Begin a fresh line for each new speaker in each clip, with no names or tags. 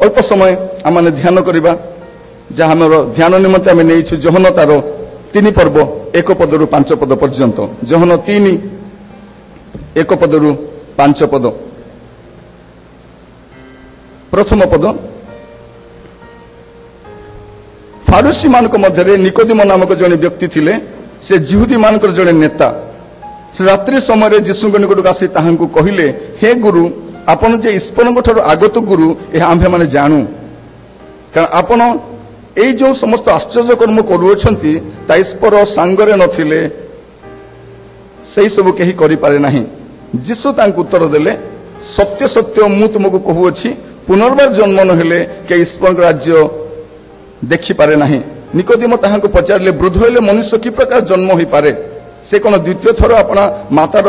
अल्प समय आम ध्यान करवा जहाँ आम ध्यान निमंते आम नहीं जोहन तार 3 पर्व 1 पदरू 5 पद पर्यंत जोहन 3 1 पदरू 5 पद। प्रथम पद फारुसी मानक मध्य निकोदिम नामक जड़े व्यक्ति थिले से जिहुदी मानकर जड़े नेता से रात्रि समय जीशु निकट आसी ताहांकु कहिले हे गुरु आपण जे ईश्वर ठार आगत गुरु यह आम्भे माने जानू कारण आपण एई जो समस्त आश्चर्य कर्म करुछंती ता ईश्वर सांगरे नथिले सेई सब केही करि पारे नाही। जीशु तांकु उत्तर देले सत्य सत्य मु तुमको कहूअछि पुनर्बार जन्म नहेले के ईश्वर राज्य देखि पारे नाही। निकोदिम ताहांकु पचारले वृद्ध होइले मनुष्य कि प्रकार जन्म होई पारे से कोन द्वितीय थर अपना मातार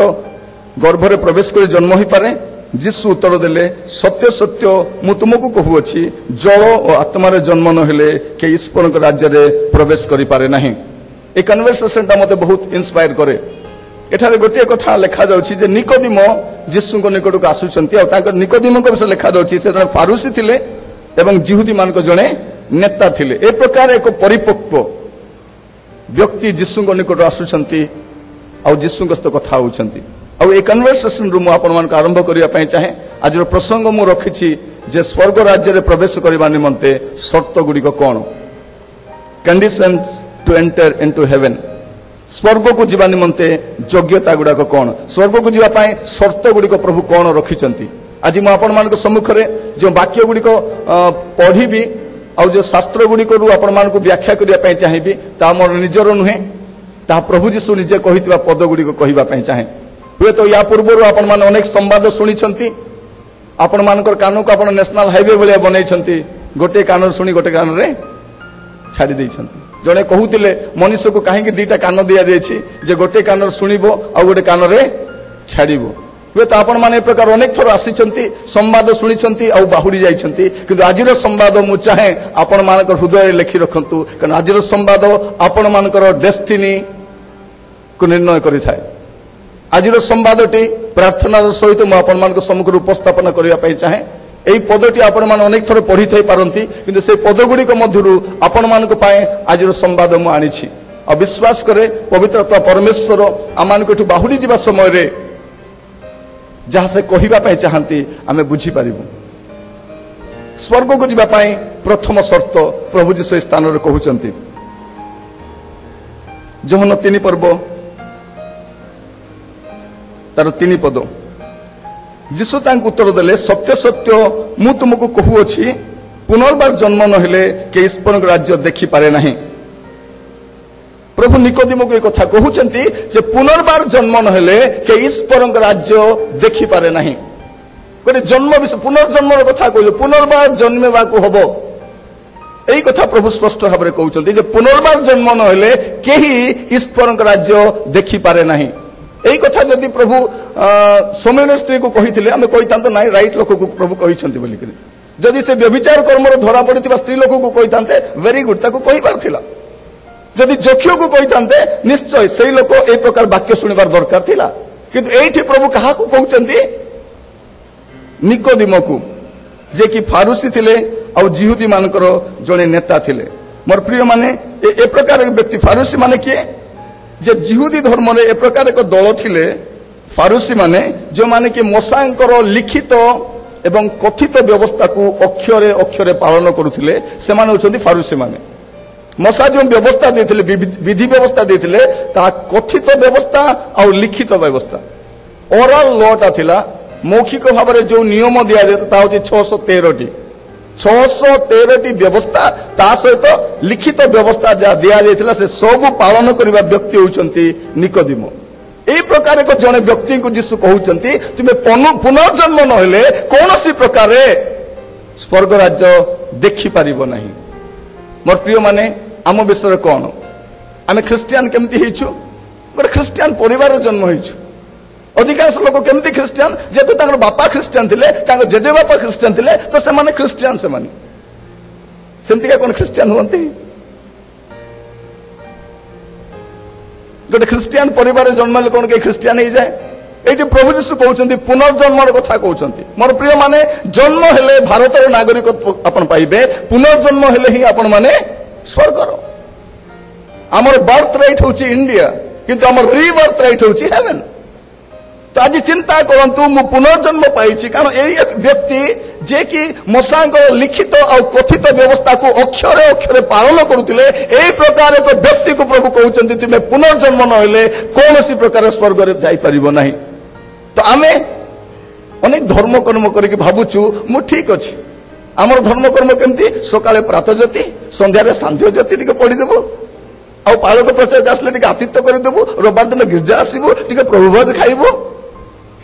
गर्भरे प्रवेश कर जन्म होई पारे। जीशु उत्तर देले सत्य सत्य मु तुमको कहूअछि जल और आत्मार जन्म नहेले के ईश्वर राज्य रे प्रवेश करि पारे नाही। ए कन्वर्सेशन ता मते बहुत इंस्पायर करे। एठारे गोटे कथा लिखा जाउछि जे निकोदिम जीशु को निकट को आसुचंती और तांकर निकोदिम को विषय लिखा जाउछि से जने फारूसी थिले एवं जिहुदी मान को जने नेता थिले। ए प्रकार एक परिपक्व व्यक्ति जीशु को निकट आसुचंती और जीशु सहित कथा होउचंती और ए कन्वर्सेशन रु आपण मान आरंभ करिया पई चाहे। आज प्रसंग मु रखिछि जे स्वर्ग राज्य रे प्रवेश करबा निमंते शर्त गुडी कोन conditions to enter into heaven. स्वर्ग को जीवा निमंते योग्यता गुडा कोन स्वर्ग को जीवा पई शर्त गुडी को प्रभु कोन रखिचंती। आज मु आपण मान सम्मुख रे जो वाक्य गुडी को पढिबी और जो शास्त्र गुडी को आपण मान को व्याख्या करिया पई चाहिबी ता मोर निजर नुहे ता प्रभु जीशु निजे कहितबा पद गुडी को कहिबा पई चाहे। हुए तो या पूर्व आपण मान अनेक संवाद सुनिछंती आपण मानकर कान को आपण नेशनल हाईवे भलिया बनैछंती गोटे कान सुनी गोटे कान रे छाड़ी दैछंती। जने कहूतिले मनुष्य को काहे कि दीटा कान दिया देछि जे गोटे कान सुनिबो आ गोटे कान रे छाड़िबो। हुए तो आपण माने प्रकार अनेक थर आसीछंती संवाद सुनिछंती आ बाहुडी जाइछंती किंतु आजिर संवाद मु चाहे आपण मानकर हृदय लिखि रखंतु कारण आजिर संवाद आपण मानकर डेस्टिनी को निर्णय करि थाए। आजिर संवादटी प्रार्थनार सहित मु आपण मानक सम्मुख उपस्थापन करिया पई चाहे। एई पदटी आपण मान अनेक थर पढ़ी थाई पारंती किंतु से पदगुडी को मध्यरु आपण मानक पाए आजिर संवाद मु आनिछि और विश्वास करे पवित्र आत्मा परमेश्वर आमानक एठु बाहुडी जिबा समय रे जहाँ से कहिबा पई चाहंती आमे बुझी पारिबु। स्वर्ग को जीवा पई प्रथम शर्त प्रभु जीशु स्थान रे कहउचंती जोहन 3 पर्व तार 3 पद। जीशु तांको उत्तर देले सत्य सत्य मु तुमको कहूअछि पुनर्बार जन्म नहेले के ईश्वर राज्य देखि पारे नाही। प्रभु निकोदिम को कथा कहउचंती जे पुनर्बार जन्म नहेले के ईश्वर राज्य देखि पारे नाही। गोटे जन्म विषय पुनर्जन्म कथा कहले पुनर्बार जन्मेवा को हबो एई कथा प्रभु स्पष्ट भाव में कहउचंती जे पुनर्बार जन्म नहेले केही ईश्वर राज्य देखि पारे नाही। एई कथा जदि प्रभु सोमेन स्त्री को कहिथिले आमे कहितांत नाही राइट लोक को प्रभु कहिसंती बोली करी जदि से व्यभिचार कर्म रो धरा पड़ितिबा स्त्री लोक को कहितांते वेरी गुड ताको कहि पारथिला। जदि जोख्य को कहितांते निश्चय सेई लोक ए प्रकार वाक्य सुनिबार दरकार थिला किंतु एठी प्रभु कहा को कहउचंती निकोदिम को जे कि फारूसी थिले और जिहुदी मानकर जने नेता थिले। मोर प्रिय माने ए प्रकार व्यक्ति फारूसी माने किए जे जिहुदी धर्म रे ए प्रकार एक दल थिले फारूसी माने जो माने कि मोसांकर लिखित एवं कथित व्यवस्था को अक्षरे अक्षरे पालन करुथिले से माने होचंती फारूसी माने। मोसा जो व्यवस्था देथिले विधि व्यवस्था देथिले ता कथित व्यवस्था और लिखित व्यवस्था ओरल लॉटा थिला मौखिक भाव में जो नियम दिया जाता ता होची 613टी व्यवस्था ता सहित लिखित व्यवस्था जहाँ दिया जाता से सब पालन करने व्यक्ति होउचंती निकोदिम। ए प्रकार एक जने व्यक्ति को जीशु कहउचंती तुमे पुनर्जन्म नहेले कौनसी प्रकार स्वर्ग राज्य देखि पारिबो नाही। मोर प्रिय माने आम विषय कौन आमे ख्रिस्टियन केमती हेइछु गोटे ख्रिस्टियन परिवार जन्म हेइछु। अधिकांश लोक केमती ख्रिस्टियन जेतु तांकर बापा ख्रिस्टियन थिले तांकर जेजे बापा ख्रिस्टियन थिले तो से माने ख्रिस्टियन से माने सेमती का कोन ख्रिस्टियन होंती। गोटे ख्रिस्टियन परिवार जन्म ले कोन के ख्रिस्टियन हे जाए ଏଇଠି ପ୍ରଭୁ ଯୀଶୁ କହୁଛନ୍ତି ପୁନର୍ଜନ୍ମର କଥା କହୁଛନ୍ତି। ମୋର ପ୍ରିୟ ମାନେ ଜନ୍ମ ହେଲେ ଭାରତର ନାଗରିକତ୍ୱ ଆପଣ ପାଇବେ, ପୁନର୍ଜନ୍ମ ହେଲେ ହିଁ ଆପଣ ମାନେ ସ୍ୱର୍ଗର। ଆମର ବାର୍ଥ ରାଇଟ୍ ହେଉଛି ଇଣ୍ଡିଆ, କିନ୍ତୁ ଆମର ରିବାର୍ଥ ରାଇଟ୍ ହେଉଛି ହେଭେନ୍। ତ ଆଜି ଚିନ୍ତା କରନ୍ତୁ, ମୁଁ ପୁନର୍ଜନ୍ମ ପାଇଛି କାରଣ ଏଇ ବ୍ୟକ୍ତି ଯେ କି ମଶାଙ୍କର ଲିଖିତ ଆଉ କଥିତ ବ୍ୟବସ୍ଥାକୁ ଅକ୍ଷରେ ଅକ୍ଷରେ ପାଳନ କରୁଥିଲେ, ଏଇ ପ୍ରକାର ଏକ ବ୍ୟକ୍ତିକୁ ପ୍ରଭୁ କହୁଛନ୍ତି ତୁମେ ପୁନର୍ଜନ୍ମ ନହେଲେ କୌଣସି ପ୍ରକାର ସ୍ୱର୍ଗରେ ଯାଇପାରିବ ନାହିଁ। ତ ଆମେ ଅନେକ ଧର୍ମକର୍ମ କରିକି ଭାବୁଛୁ ମୁଁ ଠିକ ଅଛି। ଆମର ଧର୍ମକର୍ମ କେମିତି? ସକାଳେ ପ୍ରାତଃଜ୍ୟୋତି, ସନ୍ଧ୍ୟାରେ ସାନ୍ଧ୍ୟ ଜ୍ୟୋତି ଟିକେ ପଢିଦେବୁ, ଆଉ ପାଳକ ପ୍ରଚାରକ ଆସିଲେ ଟିକେ ଆତିଥ୍ୟ କରିଦେବୁ, ରବିବାର ଦିନ ଗିର୍ଜା ଆସିବୁ, ଟିକେ ପ୍ରଭୁଭୋଜ ଖାଇବୁ,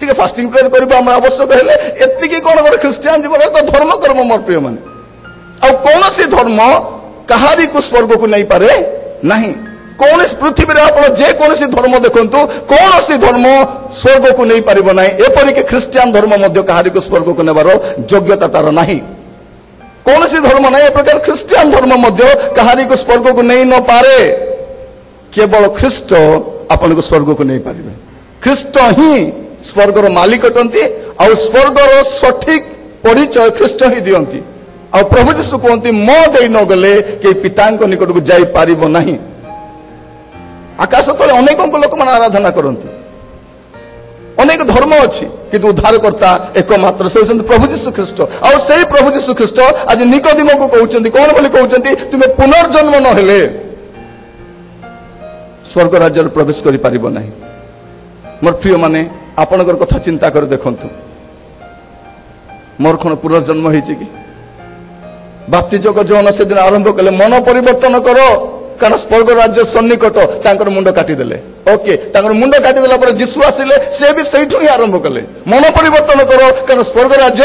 ଟିକେ ଫାଷ୍ଟିଂ ପ୍ରେୟର କରିବୁ ଆମର ଆବଶ୍ୟକ ହେଲେ। ଏତିକି କଣ ଗୋଟେ ଖ୍ରୀଷ୍ଟିଆନ ଜୀବନରେ ତ ଧର୍ମକର୍ମ ମୋର ପ୍ରିୟ ମାନେ। ଆଉ କୌଣସି ଧର୍ମ କାହାରିକୁ ସ୍ୱର୍ଗକୁ ନେଇପାରେ ନାହିଁ। କୌଣସି ପୃଥିବୀରେ ଆପଣ ଯେକୌଣସି ଧର୍ମ ଦେଖନ୍ତୁ, କୌଣସି ଧର୍ମ ସ୍ୱର୍ଗକୁ ନେଇପାରିବ ନାହିଁ। ଏପରିକି ଖ୍ରୀଷ୍ଟିଆନ ଧର୍ମ ମଧ୍ୟ କାହାରିକୁ ସ୍ୱର୍ଗକୁ ନେବାର ଯୋଗ୍ୟତା ତାର ନାହିଁ। କୌଣସି ଧର୍ମ ନାହିଁ ଏ ପ୍ରକାର ଖ୍ରୀଷ୍ଟିଆନ ଧର୍ମ ମଧ୍ୟ କାହାରିକୁ ସ୍ୱର୍ଗକୁ ନେଇ ନପାରେ। କେବଳ ଖ୍ରୀଷ୍ଟ ଆପଣଙ୍କୁ ସ୍ୱର୍ଗକୁ ନେଇପାରିବେ। ଖ୍ରୀଷ୍ଟ ହିଁ ସ୍ୱର୍ଗର ମାଲିକ ଅଟନ୍ତି, ଆଉ ସ୍ୱର୍ଗର ସଠିକ ପରିଚୟ ଖ୍ରୀଷ୍ଟ ହିଁ ଦିଅନ୍ତି। ଆଉ ପ୍ରଭୁ ଯୀଶୁ କୁହନ୍ତି ମୋ ଦେଇ ନଗଲେ କେହି ପିତାଙ୍କ ନିକଟକୁ ଯାଇପାରିବ ନାହିଁ। ଆକାଶ ତଳେ ଅନେକଙ୍କ ଲୋକମାନେ ଆରାଧନା କରନ୍ତି, ଅନେକ ଧର୍ମ ଅଛି, କିନ୍ତୁ ଉଦ୍ଧାରକର୍ତ୍ତା ଏକମାତ୍ର ସେ ହେଉଛନ୍ତି ପ୍ରଭୁ ଯୀଶୁ ଖ୍ରୀଷ୍ଟ। ଆଉ ସେଇ ପ୍ରଭୁ ଯୀଶୁ ଖ୍ରୀଷ୍ଟ ଆଜି ନିକୋଦିମକୁ କହୁଛନ୍ତି କଣ ବୋଲି କହୁଛନ୍ତି? ତୁମେ ପୁନର୍ଜନ୍ମ ନହେଲେ ସ୍ୱର୍ଗ ରାଜ୍ୟରେ ପ୍ରବେଶ କରିପାରିବ ନାହିଁ। ମୋର ପ୍ରିୟ ମାନେ ଆପଣଙ୍କର କଥା ଚିନ୍ତା କରି ଦେଖନ୍ତୁ, ମୋର କଣ ପୁନର୍ଜନ୍ମ ହେଇଛି କି? ବାପ୍ତିଜକ ଯୋହନ ସେଦିନ ଆରମ୍ଭ କଲେ ମନ ପରିବର୍ତ୍ତନ କର କାରଣ ସ୍ୱର୍ଗ ରାଜ୍ୟ ସନ୍ନିକଟ, ତାଙ୍କର ମୁଣ୍ଡ କାଟିଦେଲେ। ଓକେ, ତାଙ୍କର ମୁଣ୍ଡ କାଟିଦେଲା ପରେ ଯୀଶୁ ଆସିଲେ, ସେ ବି ସେଇଠୁ ହିଁ ଆରମ୍ଭ କଲେ ମନ ପରିବର୍ତ୍ତନ କର କାରଣ ସ୍ୱର୍ଗ ରାଜ୍ୟ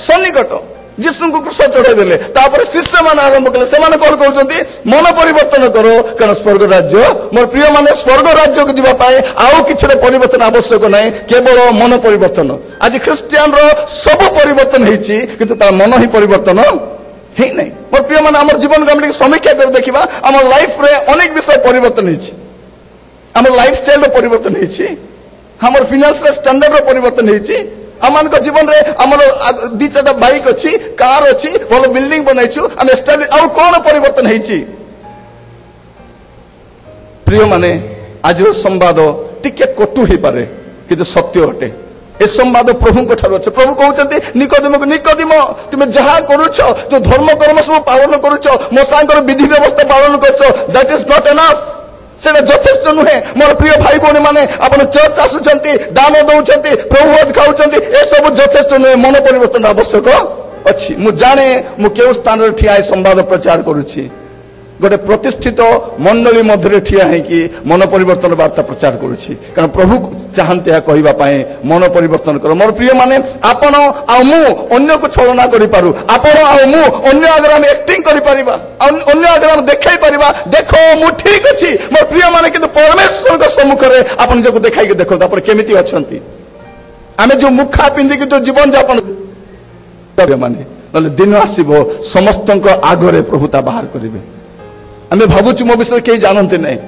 ସନ୍ନିକଟ। ଯୀଶୁଙ୍କୁ କ୍ରୁଶ ଚଢେଇ ଦେଲେ, ତାପରେ ଶିଷ୍ୟମାନେ ଆରମ୍ଭ କଲେ, ସେମାନେ କଣ କହୁଛନ୍ତି? ମନ ପରିବର୍ତ୍ତନ କର କାରଣ ସ୍ୱର୍ଗ ରାଜ୍ୟ। ମୋର ପ୍ରିୟ ମାନେ ସ୍ୱର୍ଗ ରାଜ୍ୟକୁ ଯିବା ପାଇଁ ଆଉ କିଛିର ପରିବର୍ତ୍ତନ ଆବଶ୍ୟକ ନାହିଁ, କେବଳ ମନ ପରିବର୍ତ୍ତନ। ଆଜି ଖ୍ରୀଷ୍ଟିଆନର ସବୁ ପରିବର୍ତ୍ତନ ହେଇଛି, କିନ୍ତୁ ତାର ମନ ହିଁ ପରିବର୍ତ୍ତନ ହେଇନାହିଁ। ମୋର ପ୍ରିୟ ମାନେ ଆମର ଜୀବନକୁ ଆମେ ଟିକେ ସମୀକ୍ଷା କରି ଦେଖିବା, ଆମର ଲାଇଫରେ ଅନେକ ବିଷୟ ପରିବର୍ତ୍ତନ ହେଇଛି। ଆମର ଲାଇଫ ଷ୍ଟାଇଲର ପରିବର୍ତ୍ତନ ହେଇଛି, ଆମର ଫିନାନ୍ସିଆଲ ଷ୍ଟାଣ୍ଡାର୍ଡର ପରିବର୍ତ୍ତନ ହେଇଛି। ଆମମାନଙ୍କ ଜୀବନରେ ଆମର 2-4ଟା ବାଇକ୍ ଅଛି, କାର୍ ଅଛି, ଭଲ ବିଲ୍ଡିଂ ବନାଇଛୁ, ଆମେ ଆଉ କଣ ପରିବର୍ତ୍ତନ ହେଇଛି? ପ୍ରିୟ ମାନେ ଆଜିର ସମ୍ବାଦ ଟିକେ କଟୁ ହେଇପାରେ, କିନ୍ତୁ ସତ୍ୟ ଅଟେ। ଏ ସମ୍ବାଦ ପ୍ରଭୁଙ୍କ ଠାରୁ ଅଛି। ପ୍ରଭୁ କହୁଛନ୍ତି ନିକୋଦିମକୁ, ନିକୋଦିମ ତୁମେ ଯାହା କରୁଛ, ଯୋଉ ଧର୍ମକର୍ମ ସବୁ ପାଳନ କରୁଛ, ମଶାଙ୍କର ବିଧି ବ୍ୟବସ୍ଥା ପାଳନ କରୁଛ, ଦ୍ୟାଟ୍ ଇଜ ନଟ୍ ଏନଫ୍। ସେଇଟା ଯଥେଷ୍ଟ ନୁହେଁ। ମୋର ପ୍ରିୟ ଭାଇ ଭଉଣୀ ମାନେ, ଆପଣ ଚର୍ଚ୍ଚ ଆସୁଛନ୍ତି, ଦାନ ଦଉଛନ୍ତି, ପ୍ରଭୁଭୋଜ ଖାଉଛନ୍ତି, ଏସବୁ ଯଥେଷ୍ଟ ନୁହେଁ। ମନ ପରିବର୍ତ୍ତନ ଆବଶ୍ୟକ ଅଛି। ମୁଁ ଜାଣେ ମୁଁ କେଉଁ ସ୍ଥାନରେ ଠିଆ ହେଇ ସମ୍ବାଦ ପ୍ରଚାର କରୁଛି। ଗୋଟେ ପ୍ରତିଷ୍ଠିତ ମଣ୍ଡଳୀ ମଧ୍ୟରେ ଠିଆ ହେଇକି ମନ ପରିବର୍ତ୍ତନ ବାର୍ତ୍ତା ପ୍ରଚାର କରୁଛି, କାରଣ ପ୍ରଭୁ ଚାହାନ୍ତି ଏହା କହିବା ପାଇଁ ମନ ପରିବର୍ତ୍ତନ କର। ମୋର ପ୍ରିୟ ମାନେ ଆପଣ ଆଉ ମୁଁ ଅନ୍ୟକୁ ଛଳନା କରିପାରୁ, ଆପଣ ଆଉ ମୁଁ ଅନ୍ୟ ଆଗରେ ଆମେ ଆକ୍ଟିଂ କରିପାରିବା, ଅନ୍ୟ ଆଗରେ ଆମେ ଦେଖାଇ ପାରିବା, ଦେଖ ମୁଁ ଠିକ ଅଛି। ମୋର ପ୍ରିୟ ମାନେ କିନ୍ତୁ ପରମେଶ୍ୱରଙ୍କ ସମ୍ମୁଖରେ ଆପଣ ନିଜକୁ ଦେଖାଇକି ଦେଖନ୍ତୁ ଆପଣ କେମିତି ଅଛନ୍ତି। ଆମେ ଯୋଉ ମୁଖା ପିନ୍ଧିକି ଯୋଉ ଜୀବନ ଯାପନ ମାନେ, ନହେଲେ ଦିନ ଆସିବ ସମସ୍ତଙ୍କ ଆଗରେ ପ୍ରଭୁ ତା ବାହାର କରିବେ। ଆମେ ଭାବୁଛୁ ମୋ ବିଷୟରେ କେହି ଜାଣନ୍ତି ନାହିଁ।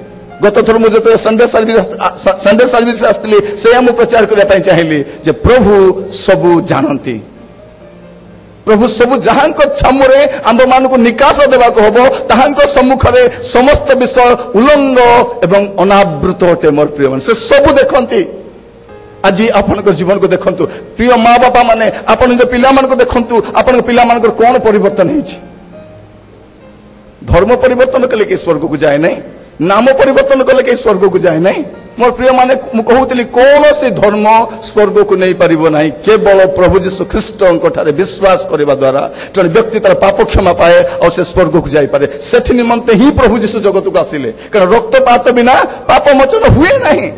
ଗତ ଥର ମୁଁ ଯେତେବେଳେ ସଣ୍ଡେ ସର୍ଭିସ ଆସିଥିଲି, ସେଇଆ ମୁଁ ପ୍ରଚାର କରିବା ପାଇଁ ଚାହିଁଲି ଯେ ପ୍ରଭୁ ସବୁ ଜାଣନ୍ତି। ପ୍ରଭୁ ସବୁ ଯାହାଙ୍କ ଛାମୁରେ ଆମ୍ଭମାନଙ୍କୁ ନିକାଶ ଦେବାକୁ ହବ, ତାହାଙ୍କ ସମ୍ମୁଖରେ ସମସ୍ତ ବିଷୟ ଉଲଙ୍ଗ ଏବଂ ଅନାବୃତ ଅଟେ। ମୋର ପ୍ରିୟ ମାନେ ସେ ସବୁ ଦେଖନ୍ତି। ଆଜି ଆପଣଙ୍କ ଜୀବନକୁ ଦେଖନ୍ତୁ, ପ୍ରିୟ ମା ବାପା ମାନେ, ଆପଣ ନିଜ ପିଲାମାନଙ୍କୁ ଦେଖନ୍ତୁ, ଆପଣଙ୍କ ପିଲାମାନଙ୍କର କଣ ପରିବର୍ତ୍ତନ ହେଇଛି। ଧର୍ମ ପରିବର୍ତ୍ତନ କଲେ କେହି ସ୍ୱର୍ଗକୁ ଯାଏ ନାହିଁ, ନାମ ପରିବର୍ତ୍ତନ କଲେ କେହି ସ୍ୱର୍ଗକୁ ଯାଏ ନାହିଁ। ମୋର ପ୍ରିୟ ମାନେ ମୁଁ କହୁଥିଲି କୌଣସି ଧର୍ମ ସ୍ୱର୍ଗକୁ ନେଇପାରିବ ନାହିଁ, କେବଳ ପ୍ରଭୁ ଯୀଶୁ ଖ୍ରୀଷ୍ଟଙ୍କ ଠାରେ ବିଶ୍ୱାସ କରିବା ଦ୍ୱାରା ଜଣେ ବ୍ୟକ୍ତି ତାର ପାପ କ୍ଷମା ପାଏ ଆଉ ସେ ସ୍ୱର୍ଗକୁ ଯାଇପାରେ। ସେଥି ନିମନ୍ତେ ହିଁ ପ୍ରଭୁ ଯୀଶୁ ଜଗତକୁ ଆସିଲେ, କାରଣ ରକ୍ତପାତ ବିନା ପାପ ମୋଚନ ହୁଏ ନାହିଁ।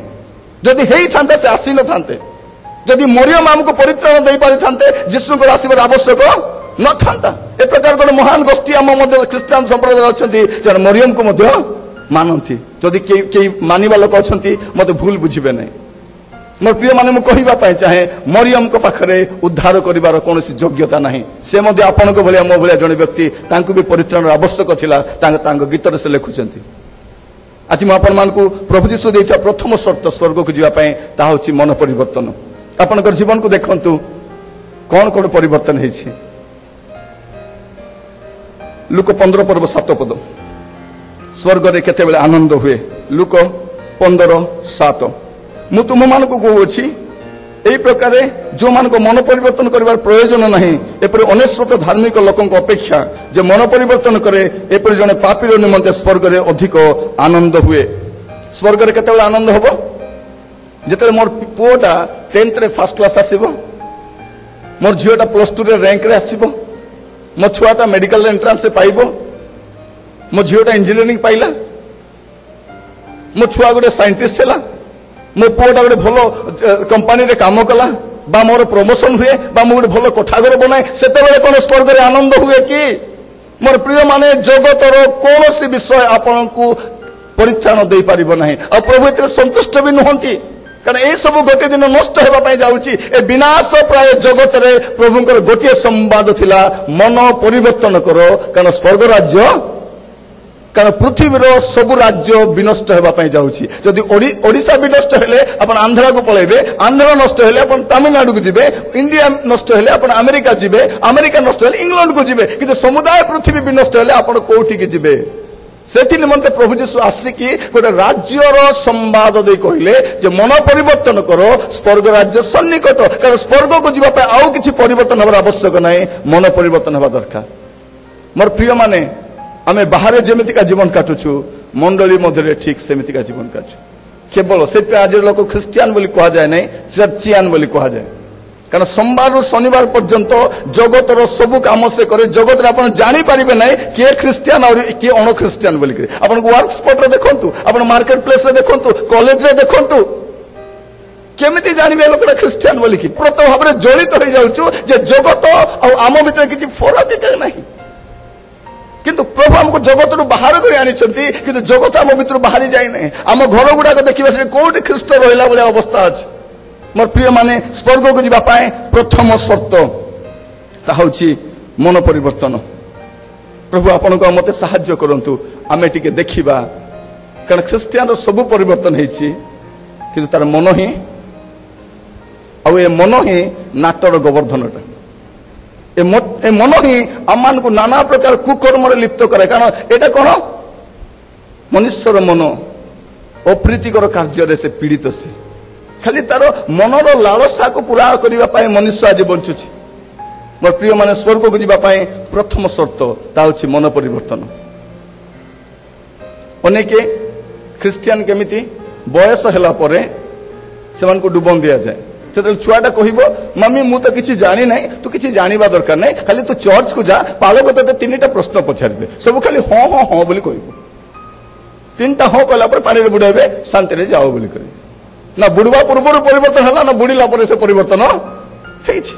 ଯଦି ହେଇଥାନ୍ତା ସେ ଆସିନଥାନ୍ତେ, ଯଦି ମରିୟମ ଆମକୁ ପରିତ୍ରାଣ ଦେଇପାରିଥାନ୍ତେ ଯୀଶୁଙ୍କର ଆସିବାର ଆବଶ୍ୟକ ନଥାନ୍ତା। ଏ ପ୍ରକାର ଗୋଟେ ମହାନ ଗୋଷ୍ଠୀ ଆମ ମଧ୍ୟ ଖ୍ରୀଷ୍ଟିଆନ ସମ୍ପ୍ରଦାୟରେ ଅଛନ୍ତି, ଜଣେ ମରିୟମକୁ ମଧ୍ୟ ମାନନ୍ତି। ଯଦି କେହି ମାନିବା ଲୋକ ଅଛନ୍ତି ମତେ ଭୁଲ ବୁଝିବେ ନାହିଁ। ମୋର ପ୍ରିୟ ମାନେ ମୁଁ କହିବା ପାଇଁ ଚାହେଁ, ମରିୟମଙ୍କ ପାଖରେ ଉଦ୍ଧାର କରିବାର କୌଣସି ଯୋଗ୍ୟତା ନାହିଁ। ସେ ମଧ୍ୟ ଆପଣଙ୍କ ଭଳିଆ ମୋ ଭଳିଆ ଜଣେ ବ୍ୟକ୍ତି, ତାଙ୍କୁ ବି ପରିତ୍ରାଣର ଆବଶ୍ୟକ ଥିଲା। ତାଙ୍କ ଗୀତରେ ସେ ଲେଖୁଛନ୍ତି आज मु आपण मानकु प्रभु जीशु देइथा प्रथम शर्त स्वर्ग को जीवा पय ता होची मन परिवर्तन। आपनकर जीवन को देखंतु कोन कोन परिवर्तन हेछि। लुक 15 पर्व 7 पद स्वर्ग रे केते बेले आनंद हुए। लुक 15:7 मु तुम मानकु कहूछि एई प्रकार जो मान को मन परिवर्तन करिवार प्रयोजन नहीं एपरि अनेश्वत धार्मिक लोकन अपेक्षा जे मन परिवर्तन करे एपरि जने पापीर निमंते स्वर्ग रे अधिक आनंद हुए। स्वर्ग रे केते बेले आनंद होबो जेते मोर पुओटा 10th रे फर्स्ट क्लास आसीबो, मोर झियोटा +2 रे रैंक रे आसीबो, मो छुआटा मेडिकल एंट्रांस से पाइबो, मो झियोटा इंजीनियरिंग पाइला, मो छुआ गोटे साइंटिस्ट हैला, मो पुओटा गोटे भलो कंपनी रे काम कला बा मोर प्रमोशन हुए बा मो गोटे भलो कोठाघर बनाए सेते बेले कोन स्वर्ग रे आनंद हुए कि? मोर प्रिय माने जगतर कोनोसी विषय आपनकु परित्राण देई परिबो नाही आ प्रभु एते संतुष्ट भी नहंती कारण ए सब गोटे दिन नष्ट हेबा पय जाउची। ए विनाश प्राय जगत रे प्रभुंकर गोटे संवाद थिला मन परिवर्तन करो कारण स्वर्ग राज्य कारण पृथ्वीर सब राज्य विनष्ट हेबा पय जाउची। जदि ओडिशा विनष्ट हेले अपन आंध्रा को पळेबे, आंध्र नष्ट हेले अपन तमिलनाडु को जिबे, इंडिया नष्ट हेले अपन अमेरिका जिबे, अमेरिका नष्ट हेले इंग्लैंड को जिबे, किंतु समुदाय पृथ्वी विनष्ट हेले अपन कोठी के जिबे। सेथि निमंते प्रभु जीशु आसिकी गोटे राज्यर संवाद दे कहले जे मन परिवर्तन करो स्वर्ग राज्य सन्निकट कारण स्वर्ग को जीवा पे आउ किछि परिवर्तन हबार आवश्यक नाही, मन परिवर्तन हबा दरकार। मोर प्रिय माने आमे बाहर जेमितिका जीवन काटुछु मंडली मध्य ठीक सेमितिका जीवन काटु केवल से आज लोक ख्रिस्टियान बोली कहा जाए नहीं, चर्चियान बोली कहा जाए कारण सोमवार शनिवार पर्यंत जगतर सबु काम से करे जगत रे आपण जानि परिबे नहीं किए ख्रिस्टियान और किए अण ख्रिस्टियान बोली करे। आपण वर्क स्पॉट रे देखंतु, आपण मार्केट प्लेस रे देखंतु, कॉलेज रे देखंतु केमिति जानिबे लोकटा ख्रिस्टियान बोली कि प्रत भाव रे जड़ित हो जाउछु जे जगत और आम भीतर किछि फरक नहीं किंतु प्रभु हमको जगत रु बाहर कर आनी किंतु जगत आम भीतर बाहरी जाए नहीं। आम घर गुड़ाक देखा कौट ख्रीष्ट रहा भाया अवस्था अच्छे। मोर प्रिय माने स्वर्ग को जावाई प्रथम शर्त ताहूची मन परिवर्तन। प्रभु आपण मत साहाय्य करंतु आमे टिके देखिबा कारण ख्रिस्टियान सब परिवर्तन होइछि किंतु तार मन ही आ मन ही नाटर गोवर्धनटा ए मन ही आमान को नाना प्रकार कुकर्म लिप्त करे कारण एटा कौन मनुष्यर मन अप्रीतिकर कार्य से पीड़ित से खाली तार मनर लालसा को पूरा करने मनुष्य आज बंचुची। मोर प्रिय माने स्वर्ग को जावाई प्रथम शर्त ताउची मन परिवर्तन। अनेके ख्रिस्टियान केमिति बयस हैला परे सेमान को डुबन दिया जाए से छुआटा कहबो मम्मी मु तो किसी जानी नहीं तू किसी जानिबा दरकार नहीं खाली तू चर्च को जा पालक ते 3टा प्रश्न पचारे सब खाली हाँ हाँ हाँ बोली कहबो 3टा हाँ कहला पर पानी रे बुड़ाइबे शांति रे जाओ बोली कहि ना बुड़वा पूर्व परिवर्तन हला ना बुड़ीला पर से परिवर्तन हेछि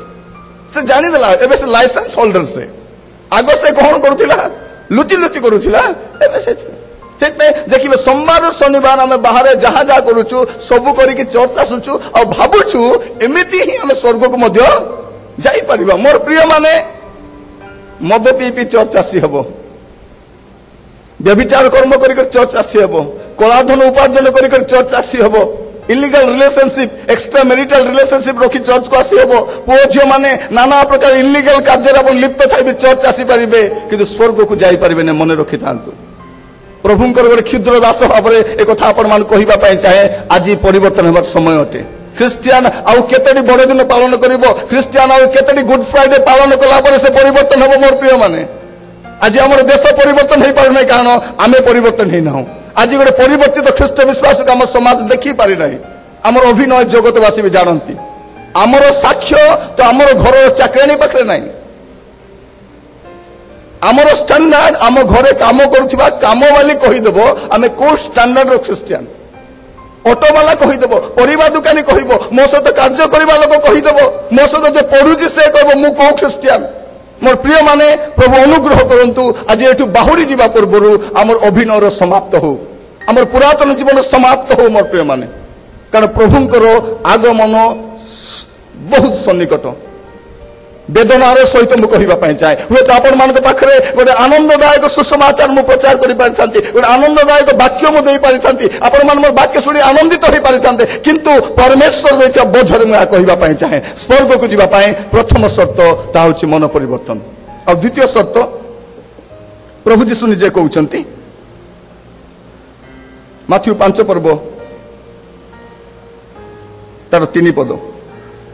से जानि देला एबे से लाइसेंस होल्डर से आगो से कोन करूथिला लुचि लुचि करूथिला एबे से देखिए सोमवार शनिवार आम बाहर जहाँ जहाँ करुचु सबू करके चर्च आसुचु और भावुचु एमती ही आम स्वर्ग को जापर। मोर प्रिय माने मद पी पी चर्च आसी हम, व्यभिचार कर्म कर चर्च आसी हम, कलाधन उपार्जन कर चर्च आसी हम, illegal relationship extra marital relationship रखी चर्च को आसी हम, पुओ झील मैंने नाना प्रकार इलिगल कार्य लिप्त थे चर्च आसी पारे कि स्वर्ग को जापर मन रखी था। प्रभुंकर गोटे क्षुद्र दास भाव में एक कथा आपण मान कहवाई चाहे आज परिवर्तन होबार समय अटे। ख्रिस्टियान आउ केतडी बड़ दिन पालन करिवो, ख्रिस्टियान आउ केतडी गुड फ्राइडे पालन कला परे से परिवर्तन होबो। मोर प्रिय माने आज हमर देश परिवर्तन होई पार नै कारण आमे परिवर्तन होई नाहु। आज गोटे परिवर्तित ख्रिस्ट विश्वास को हम समाज देखि पारि नै। हमर अभिनय जगतवासी भी जानती हमर साक्ष्य तो हमर घर चाकरानी पाखरे नै। आमर स्टैंडर्ड आम घरे काम करुवा काम वाली कहीदेव आम कौ स्टैंडर्ड ख्रिस्टियान, ऑटो वाला कहीदेव, परिवा दुकानी कहब, मो सहित कार्य करने लोक कहीदेव, मो सहित जो पढ़ुची से कह मु कौ ख्रिस्टियान। मोर प्रिय माने प्रभु अनुग्रह करंतु आज एठू बाहुरी जीवा पूर्व आमर अभिनयर समाप्त हो, आमर पुरातन जीवन समाप्त हो। मोर प्रिय माने कारण प्रभुंकर आगमन बहुत सन्निकट। ବେଦନାର ସହିତ ମୁଁ କହିବା ପାଇଁ ଚାହେଁ। ହୁଏତ ଆପଣମାନଙ୍କ ପାଖରେ ଗୋଟେ ଆନନ୍ଦଦାୟକ ସୁସମାଚାର ମୁଁ ପ୍ରଚାର କରିପାରିଥାନ୍ତି, ଗୋଟେ ଆନନ୍ଦଦାୟକ ବାକ୍ୟ ମୁଁ ଦେଇପାରିଥାନ୍ତି, ଆପଣମାନେ ମୋ ବାକ୍ୟ ଶୁଣି ଆନନ୍ଦିତ ହୋଇପାରିଥାନ୍ତେ, କିନ୍ତୁ ପରମେଶ୍ୱର ଦେଇଥିବା ବୋଝରେ ମୁଁ ଏହା କହିବା ପାଇଁ ଚାହେଁ। ସ୍ୱର୍ଗକୁ ଯିବା ପାଇଁ ପ୍ରଥମ ସର୍ତ୍ତ ତାହା ହେଉଛି ମନ ପରିବର୍ତ୍ତନ। ଆଉ ଦ୍ୱିତୀୟ ସର୍ତ୍ତ ପ୍ରଭୁ ଯୀଶୁ ନିଜେ କହୁଛନ୍ତି ମାଥ୍ୟୁ 5 ପର୍ବ ତାର 3 ପଦ,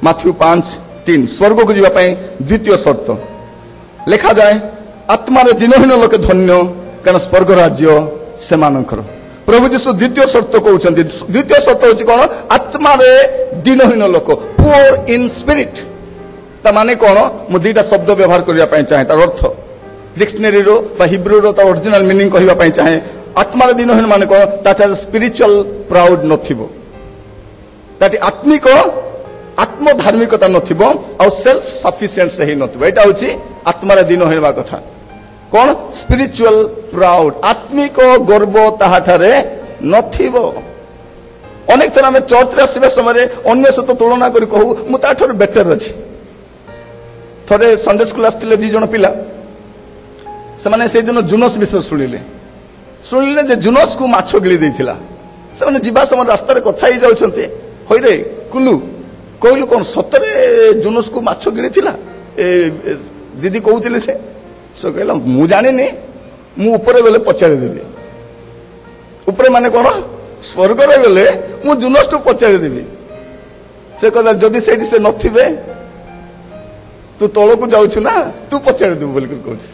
ମାଥ୍ୟୁ 5:3 ସ୍ୱର୍ଗକୁ ଯିବା ପାଇଁ ଦ୍ୱିତୀୟ ସର୍ତ୍ତ ଲେଖାଯାଏ, ଆତ୍ମାରେ ଦିନହୀନ ଲୋକେ ଧନ୍ୟ କାରଣ ସ୍ୱର୍ଗ ରାଜ୍ୟ ସେମାନଙ୍କର। ପ୍ରଭୁ ଯୀଶୁ ଦ୍ୱିତୀୟ ସର୍ତ୍ତ କହୁଛନ୍ତି। ଦ୍ୱିତୀୟ ସର୍ତ୍ତ ହେଉଛି କଣ? ଆତ୍ମାରେ ଦିନହୀନ ଲୋକ, ପୁଅର ଇନ୍ ସ୍ପିରିଟ। ତା ମାନେ କଣ? ମୁଁ ଦୁଇଟା ଶବ୍ଦ ବ୍ୟବହାର କରିବା ପାଇଁ ଚାହେଁ, ତାର ଅର୍ଥ ଡିକ୍ସନାରୀର ବା ହିବ୍ରୁର ତା ଅରିଜିନାଲ ମିନିଂ କହିବା ପାଇଁ ଚାହେଁ। ଆତ୍ମାରେ ଦିନହୀନ ମାନେ କଣ? ତାଟା ସ୍ପିରିଚୁଆଲ ପ୍ରାଉଡ ନଥିବ, ତାଟି ଆତ୍ମିକ ଆତ୍ମଧାର୍ମିକତା ନଥିବ, ଆଉ ସେଲ୍ଫ ସଫିସିଏନ୍ସ ହେଇ ନଥିବ। ଏଇଟା ହେଉଛି ଆତ୍ମାରେ ଦିନ ହେବା କଥା। କଣ? ସ୍ପିରିଚୁଆଲ ପ୍ରାଉଡ, ଆତ୍ମିକ ଗର୍ବ ତାହାଠାରେ ନଥିବ। ଅନେକ ଥର ଆମେ ଚର୍ଚ୍ଚରେ ଆସିବା ସମୟରେ ଅନ୍ୟ ସହିତ ତୁଳନା କରି କହୁ ମୁଁ ତାଠାରୁ ବେଟର ଅଛି। ଥରେ ସଣ୍ଡେ ସ୍କୁଲ ଆସିଥିଲେ 2 ଜଣ ପିଲା, ସେମାନେ ସେଇଦିନ ଜୁନସ୍ ବିଷୟରେ ଶୁଣିଲେ ଯେ ଜୁନସ୍କୁ ମାଛ ଗିଳି ଦେଇଥିଲା। ସେମାନେ ଯିବା ସମୟରେ ରାସ୍ତାରେ କଥା ହେଇଯାଉଛନ୍ତି, ହଇରେ କୁଲୁ କହିଲୁ କଣ ସତରେ ଜୁନସ୍କୁ ମାଛ ଗିଳିଥିଲା? ଦିଦି କହୁଥିଲେ ସେ କହିଲା ମୁଁ ଜାଣିନି, ମୁଁ ଉପରେ ଗଲେ ପଚାରିଦେବି। ଉପରେ ମାନେ କଣ? ସ୍ୱର୍ଗରେ ଗଲେ ମୁଁ ଜୁନସ୍କୁ ପଚାରିଦେବି। ସେ କହିଲା ଯଦି ସେଇଠି ସେ ନଥିବେ, ତୁ ତଳକୁ ଯାଉଛୁ ନା, ତୁ ପଚାରିଦେବୁ ବୋଲି କହୁଛି।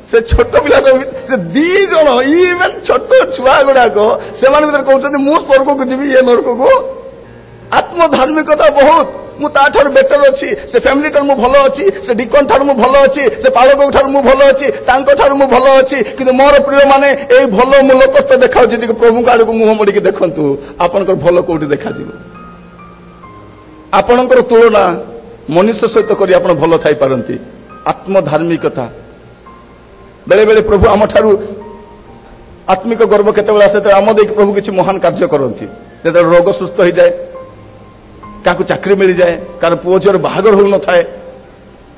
ସେ ଛୋଟ ପିଲାଙ୍କ ସେ 2 ଜଣ ଇଭେନ୍ ଛୋଟ ଛୁଆ ଗୁଡାକ ସେମାନେ ଭିତରେ କହୁଛନ୍ତି ମୁଁ ସ୍ୱର୍ଗକୁ ଯିବି, ଇଏ ନରକକୁ। ଆତ୍ମଧାର୍ମିକତା ବହୁତ, ମୁଁ ତାଠାରୁ ବେଟର ଅଛି, ସେ ଫ୍ୟାମିଲି ଠାରୁ ମୁଁ ଭଲ ଅଛି, ସେ ଡିକନ ଠାରୁ ମୁଁ ଭଲ ଅଛି, ସେ ପାଳକ ଠାରୁ ମୁଁ ଭଲ ଅଛି, ତାଙ୍କ ଠାରୁ ମୁଁ ଭଲ ଅଛି। କିନ୍ତୁ ମୋର ପ୍ରିୟ ମାନେ ଏଇ ଭଲ ମୁଁ ଲୋକସ୍ଥ ଦେଖାଉଛି, ଟିକେ ପ୍ରଭୁଙ୍କ ଆଡକୁ ମୁହଁ ମୋଡ଼ିକି ଦେଖନ୍ତୁ, ଆପଣଙ୍କର ଭଲ କୋଉଠି ଦେଖାଯିବ? ଆପଣଙ୍କର ତୁଳନା ମନୁଷ୍ୟ ସହିତ କରି ଆପଣ ଭଲ ଥାଇପାରନ୍ତି। ଆତ୍ମଧାର୍ମିକତା ବେଳେ ବେଳେ ପ୍ରଭୁ ଆମ ଠାରୁ ଆତ୍ମିକ ଗର୍ବ କେତେବେଳେ ଆସେ, ଆମ ଦେଇକି ପ୍ରଭୁ କିଛି ମହାନ କାର୍ଯ୍ୟ କରନ୍ତି। ଯେତେବେଳେ ରୋଗ ସୁସ୍ଥ ହେଇଯାଏ, କାହାକୁ ଚାକିରି ମିଳିଯାଏ, କାହାର ପୁଅ ଝିଅର ବାହାଘର ହଉନଥାଏ,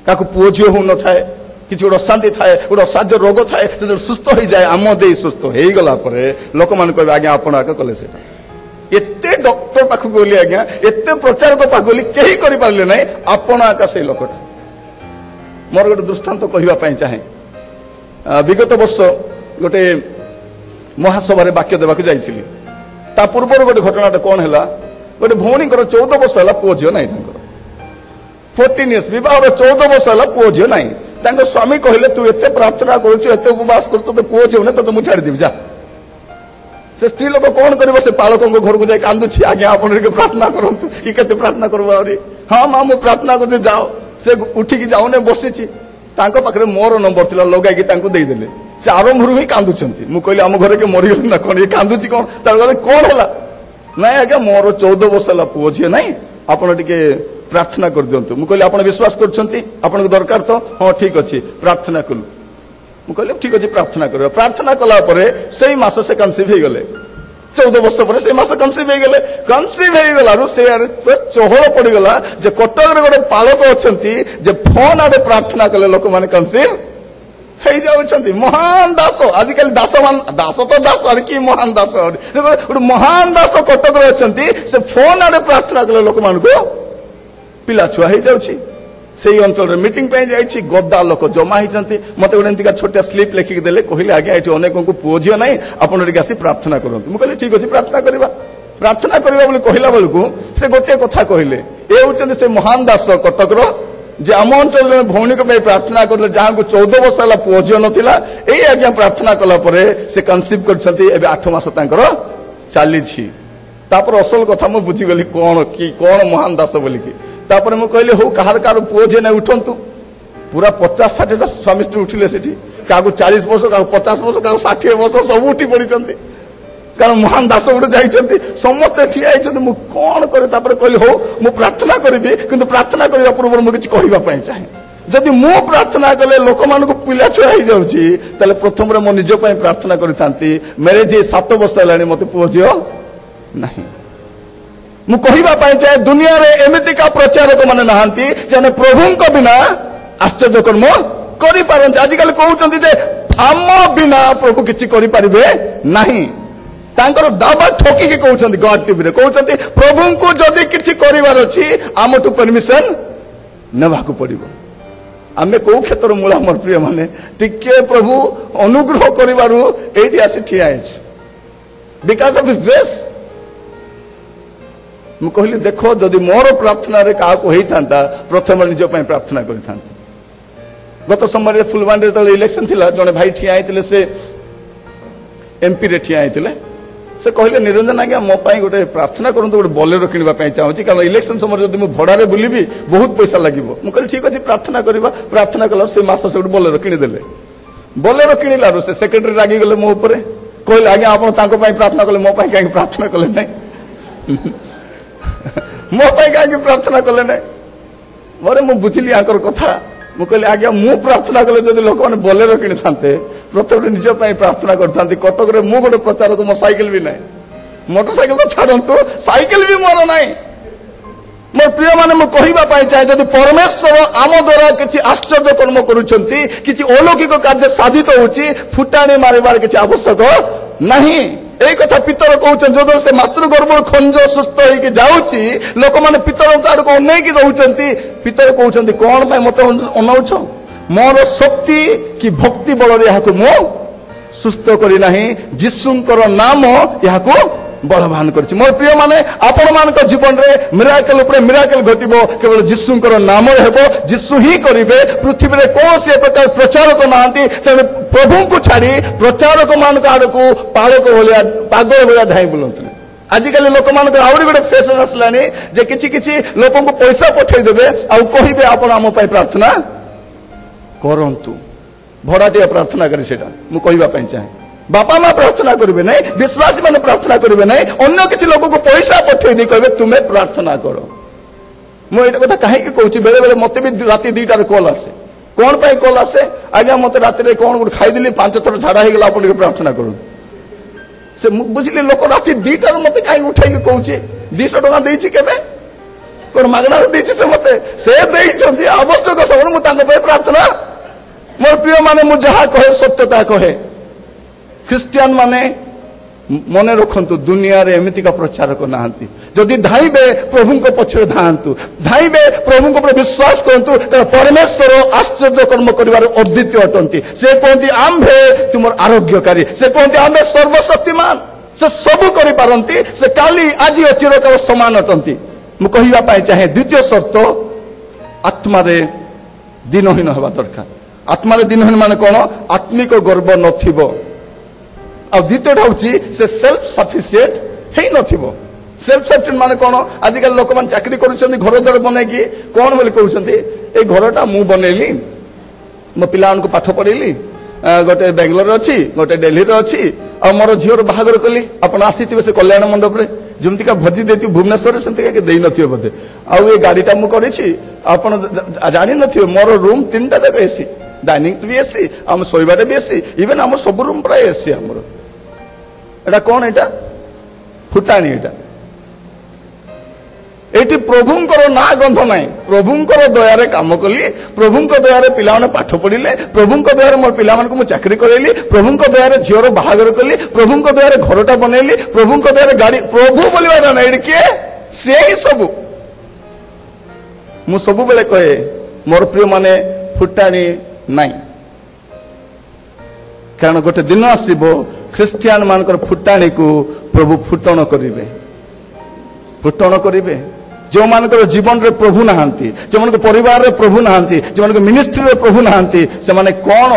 କାହାକୁ ପୁଅ ଝିଅ ହଉନଥାଏ, କିଛି ଗୋଟେ ଅଶାନ୍ତି ଥାଏ, ଗୋଟେ ଅସାଧ୍ୟ ରୋଗ ଥାଏ, ଯେତେବେଳେ ସୁସ୍ଥ ହେଇଯାଏ, ଆମ ଦେଇ ସୁସ୍ଥ ହେଇଗଲା ପରେ ଲୋକମାନେ କହିବେ ଆଜ୍ଞା ଆପଣ ଆଗ କଲେ ସେଟା। ଏତେ ଡକ୍ଟର ପାଖକୁ ଗଲି ଆଜ୍ଞା, ଏତେ ପ୍ରଚାରକ ପାଖକୁ ଗଲି, କେହି କରିପାରିଲେ ନାହିଁ, ଆପଣ ଆକା ସେଇ ଲୋକଟା। ମୋର ଗୋଟେ ଦୃଷ୍ଟାନ୍ତ କହିବା ପାଇଁ ଚାହେଁ। ବିଗତ ବର୍ଷ ଗୋଟେ ମହାସଭାରେ ବାକ୍ୟ ଦେବାକୁ ଯାଇଥିଲି। ତା ପୂର୍ବରୁ ଗୋଟେ ଘଟଣାଟା କଣ ହେଲା, ଗୋଟେ ଭଉଣୀଙ୍କର 14 ବର୍ଷ ହେଲା ପୁଅ ଝିଅ ନାହିଁ, ତାଙ୍କର 14 ଇୟର୍ସ ବିବାହର 14 ବର୍ଷ ହେଲା ପୁଅ ଝିଅ ନାହିଁ। ତାଙ୍କ ସ୍ୱାମୀ କହିଲେ ତୁ ଏତେ ପ୍ରାର୍ଥନା କରୁଛୁ, ଏତେ ଉପବାସ କରୁଛୁ, ତୋତେ ପୁଅ ଝିଅ ନାହିଁ, ତୋତେ ମୁଁ ଛାଡ଼ିଦେବି ଯା। ସେ ସ୍ତ୍ରୀ ଲୋକ କଣ କରିବ? ସେ ପାଳକଙ୍କ ଘରକୁ ଯାଇ କାନ୍ଦୁଛି, ଆଜ୍ଞା ଆପଣ ଟିକେ ପ୍ରାର୍ଥନା କରନ୍ତୁ। କି କେତେ ପ୍ରାର୍ଥନା କରିବ ଆହୁରି? ହଁ ମା ମୁଁ ପ୍ରାର୍ଥନା କରୁଛି, ଯାଅ। ସେ ଉଠିକି ଯାଉନି, ବସିଛି। ତାଙ୍କ ପାଖରେ ମୋର ନମ୍ବର ଥିଲା, ଲଗାଇକି ତାଙ୍କୁ ଦେଇଦେଲେ। ସେ ଆରମ୍ଭରୁ ହିଁ କାନ୍ଦୁଛନ୍ତି। ମୁଁ କହିଲି ଆମ ଘରେ କିଏ ମରିଗଲେ ନା କଣ? ଇଏ କାନ୍ଦୁଛି କଣ? ତାର କହିଲେ କଣ ହେଲା? ନାଇଁ ଆଜ୍ଞା ମୋର 14 ବର୍ଷ ହେଲା ପୁଅ ଝିଅ ନାହିଁ, ଆପଣ ଟିକେ ପ୍ରାର୍ଥନା କରିଦିଅନ୍ତୁ। ମୁଁ କହିଲି ଆପଣ ବିଶ୍ୱାସ କରୁଛନ୍ତି? ଆପଣଙ୍କୁ ଦରକାର ତ? ହଁ ଠିକ ଅଛି, ପ୍ରାର୍ଥନା କଲୁ। ମୁଁ କହିଲି ଠିକ ଅଛି ପ୍ରାର୍ଥନା କରିବା। ପ୍ରାର୍ଥନା କଲା ପରେ ସେଇ ମାସ ସେ କନସିଭ୍ ହେଇଗଲେ। 14 ବର୍ଷ ପରେ ସେଇ ମାସ କନସିଭ୍ ହେଇଗଲେ। କନସିଭ୍ ହେଇଗଲାରୁ ସେ ଚହଳ ପଡିଗଲା ଯେ କଟକରେ ଗୋଟେ ପାଳକ ଅଛନ୍ତି ଯେ ଫୋନ ଆଡେ ପ୍ରାର୍ଥନା କଲେ ଲୋକମାନେ କନସିଭ୍ ହେଇଯାଉଛନ୍ତି। ମହାନ ଦାସ, ଆଜିକାଲି ଦାସ ତ ଦାସ ଆରେ କି ମହାନ ଦାସ, ଗୋଟେ ମହାନ ଦାସ କଟକରେ ଅଛନ୍ତି। ସେ ଫୋନ ଆଡେ ପ୍ରାର୍ଥନା କଲେ ଲୋକମାନଙ୍କୁ ପିଲା ଛୁଆ ହେଇଯାଉଛି। ସେଇ ଅଞ୍ଚଳରେ ମିଟିଂ ପାଇଁ ଯାଇଛି, ଗଦା ଲୋକ ଜମା ହେଇଛନ୍ତି। ମତେ ଗୋଟେ ଏମିତିକା ଛୋଟିଆ ସ୍ଲିପ୍ ଲେଖିକି ଦେଲେ, କହିଲେ ଆଜ୍ଞା ଏଠି ଅନେକଙ୍କୁ ପୁଅ ଝିଅ ନାହିଁ, ଆପଣ ଟିକେ ଆସି ପ୍ରାର୍ଥନା କରନ୍ତୁ। ମୁଁ କହିଲି ଠିକ ଅଛି ପ୍ରାର୍ଥନା କରିବା। ପ୍ରାର୍ଥନା କରିବା ବୋଲି କହିଲା ବେଳକୁ ସେ ଗୋଟିଏ କଥା କହିଲେ, ଏ ହେଉଛନ୍ତି ସେ ମହାନ ଦାସ କଟକର ଯେ ଆମ ଅଞ୍ଚଳରେ ଭଉଣୀଙ୍କ ପାଇଁ ପ୍ରାର୍ଥନା କରିଲେ, ଯାହାକୁ 14 ବର୍ଷ ହେଲା ପୁଅ ଝିଅ ନଥିଲା, ଏଇ ଆଜ୍ଞା ପ୍ରାର୍ଥନା କଲା ପରେ ସେ କନସିଭ୍ କରିଛନ୍ତି, ଏବେ 8 ମାସ ତାଙ୍କର ଚାଲିଛି। ତାପରେ ଅସଲ କଥା ମୁଁ ବୁଝିଗଲି କଣ ମହାନ ଦାସ ବୋଲିକି। ତାପରେ ମୁଁ କହିଲି ହଉ କାହାର ପୁଅ ଝିଅ ନାହିଁ ଉଠନ୍ତୁ। ପୁରା 50-60ଟା ସ୍ୱାମୀ ସ୍ତ୍ରୀ ଉଠିଲେ ସେଠି। କାହାକୁ 40 ବର୍ଷ, କାହାକୁ 50 ବର୍ଷ, କାହାକୁ 60 ବର୍ଷ, ସବୁ ଉଠି ପଡିଛନ୍ତି। କାରଣ ମହାନ ଦାସ ଗୋଟେ ଯାଇଛନ୍ତି, ସମସ୍ତେ ଠିଆ ହେଇଛନ୍ତି। ମୁଁ କଣ କରେ? ତାପରେ କହିଲି ହଉ ମୁଁ ପ୍ରାର୍ଥନା କରିବି, କିନ୍ତୁ ପ୍ରାର୍ଥନା କରିବା ପୂର୍ବରୁ ମୁଁ କିଛି କହିବା ପାଇଁ ଚାହେଁ। ଯଦି ମୁଁ ପ୍ରାର୍ଥନା କଲେ ଲୋକମାନଙ୍କୁ ପିଲା ଛୁଆ ହେଇଯାଉଛି, ତାହେଲେ ପ୍ରଥମରେ ମୋ ନିଜ ପାଇଁ ପ୍ରାର୍ଥନା କରିଥାନ୍ତି। ମ୍ୟାରେଜ 7 ବର୍ଷ ହେଲାଣି, ମତେ ପୁଅ ଝିଅ ନାହିଁ। मु कहिबा पाई चाहे दुनिया रे एमितिका प्रचारक माने नाहंती जे प्रभु को बिना आश्चर्य कर्म करि पारंती। आजिकल कहउचंती जे आम बिना प्रभु किछि करि परिबे नाही। तांकर दावा ठोकी के कहउचंती गॉड टीवी रे कहउचंती प्रभु को जदी किछि करिवार अछि आमटु परमिशन नेबा को पड़िबो। आमे को क्षेत्र मूला मोर प्रिय माने टिके प्रभु अनुग्रह करिवारु एठी आसी ठिया अछि बिकॉज ऑफ हिज ग्रेस। मु कहली देखो जदि मोर प्रार्थना रे का को हेइथांता प्रथम निज पय प्रार्थना करिथांती। गत समय फुलवाणी रे तळे इलेक्शन थिला जने भाई ठिया आइतिले से एमपी रे ठिया आइतिले से कहले निरंजन आज्ञा मो पय गोटे प्रार्थना करंतु गोटे बोलेरो किनिबा पय चाहूची कारण इलेक्शन समय जदि मु भड़ा रे बुलिबी बहुत पैसा लागिवो। मु कहली ठीक अछि प्रार्थना करबा। प्रार्थना कला से मास से गोटे बोलेरो किनि देले। बोलेरो किनिलारु से सेक्रेटरी रागी गेले मो ऊपर कहले आज्ञा आपण तांको पय प्रार्थना कले मो पय काहे प्रार्थना कले नै मो पय काहे प्रार्थना कले नै। मोरे मु बुझिली आकर कथा। मु कहली आज्ञा मु प्रार्थना कले जदि लोक माने बोलेरो किनि थांते प्रथम निज पय प्रार्थना करथांती। कटक रे मु गोटे प्रचारक मो साइकिल भी नै मोटरसाइकिल तो छाड़ंतु साइकिल भी मोर नै। मोर प्रिय माने मु कहिबा पाई चाहे जदि परमेश्वर आम द्वारा किछि आश्चर्य कर्म करूछंती किछि अलौकिक कार्य साधित होउची फुटाणी मारिबार किछि आवश्यक नाही। एई कथा पितर कहउछन जदि से मातृ गर्भ खंज सुस्थ होई के जाउची लोक माने पितर काड को नै कि रहउछंती। पितर कहउछंती कोन पय मते अनाउछ मोर शक्ति कि भक्ति बल रे याको मो सुस्थ करी नाही जिसुंकर नाम याको बलवान करछि। मोर प्रिय माने आपण मानक जीवन रे मिराकल ऊपर मिराकल घटिबो केवल जिसुंकर नाम रे हेबो। जिसु ही करिवे। पृथ्वी रे कोनसे प्रकार प्रचारक नांती तेने प्रभु को छाड़ी प्रचारक मानक आडको पालक भलिया पागल भलिया धाई बुलंतले। आजिकल लोक मानक आउरी गोटे फैशन असलानी जे किछि किछि लोकन को पैसा पठै देबे आ कहिबे आपण आम पय प्रार्थना करंतु। भड़ाटिया प्रार्थना करी सेटा मु कहिबा पय चाहे बापा माँ प्रार्थना करेंगे नहीं विश्वासी मैंने प्रार्थना करेंगे नहीं अन्य किसी लोगों को पैसा पठे दी कहे तुम्हें प्रार्थना करो। मुझे कथा कहीं कहूँ बेले बेले मत भी राति 2टार कॉल आसे कौन पाई कॉल आसे आज्ञा मत रात कौन गोटे खाईदेली 5 थर झाड़ा होगा आप प्रार्थना करूँ से बुझिले लोक राति 2टार मत कहीं उठाई कहूँ 200 टका देती के कौन मागणार देती से मत से आवश्यक समय मुझे प्रार्थना। मोर प्रिय माने मुझे जहाँ कहे सत्यता कहे ख्रिस्टियान माने मने रखंतु दुनिया रे एमितिका प्रचारक नाहंती। जदि धाइबे प्रभु को पछरे धांतु धाइबे प्रभु को विश्वास करंतु परमेश्वर आश्चर्य कर्म करिवार अद्वितीय अटंती। से कहंती आम्भे तुमर आरोग्यकारी से कहंती आम्भे सर्वशक्तिमान से सब करि पारंती से काली आज चिरकाल समान अटंती। मु कहिबा पाए चाहे द्वितीय शर्त आत्मा रे दिनहीन होबा दरकार। आत्मा रे दिनहीन माने कोन आत्मिक गर्व नथिबो आ द्वितीयटा हूँ से सेल्फ सफिशिएंट है नथिबो। सेल्फ सफिशिएंट माने कोन आजिकल लोक मान चाकरी करूछंती घर द्वार बनैकी कोन बोली कहउछंती ए घरटा मु बनैली मो पिलान को पाठ पढैली गोटे बेंगलोर अच्छी गोटे दिल्ली रे अच्छी आ मोर झीर बाहागर कली आपण आसीथिबे से कल्याण मंडप रे जेमती का भजी देती भुवनेश्वर रे सेमती के देई नथिबे बोधे आ ए गाड़ीटा मु करिछि आपण जानि नथिबे मोर रूम 3टा जक एसी डाइनिंग भी एसी हम सोइबाटे भी एसी इवन हम सब रूम प्राय एसी हमर एटा कोन एटा फुटाणी एटा एटी प्रभुंकर ना गंध नाई प्रभुंकर दयारे काम कली प्रभुंकर दयारे पिलाने पाठ पढ़िले प्रभुंकर दयारे मोर पिलामान को मु चाकरी करैली प्रभुंकर दयारे झियर बाहागर कली प्रभुंकर दयारे घरटा बनैली प्रभुंकर दयारे गाड़ी प्रभु बोलिबा ना एडी के से ही सब मु सब बेले कहे मोर प्रिय माने फुटाणी नाई कारण गोटे दिन आसीबो ख्रिस्टियान मानकर फुटाणी को प्रभु फुटण करिवे फुटण करिवे जो मानकर जीवन रे प्रभु नहांती जो मान परिवार रे प्रभु नहांती जो मान मिनिस्ट्री रे प्रभु नहांती से माने कौन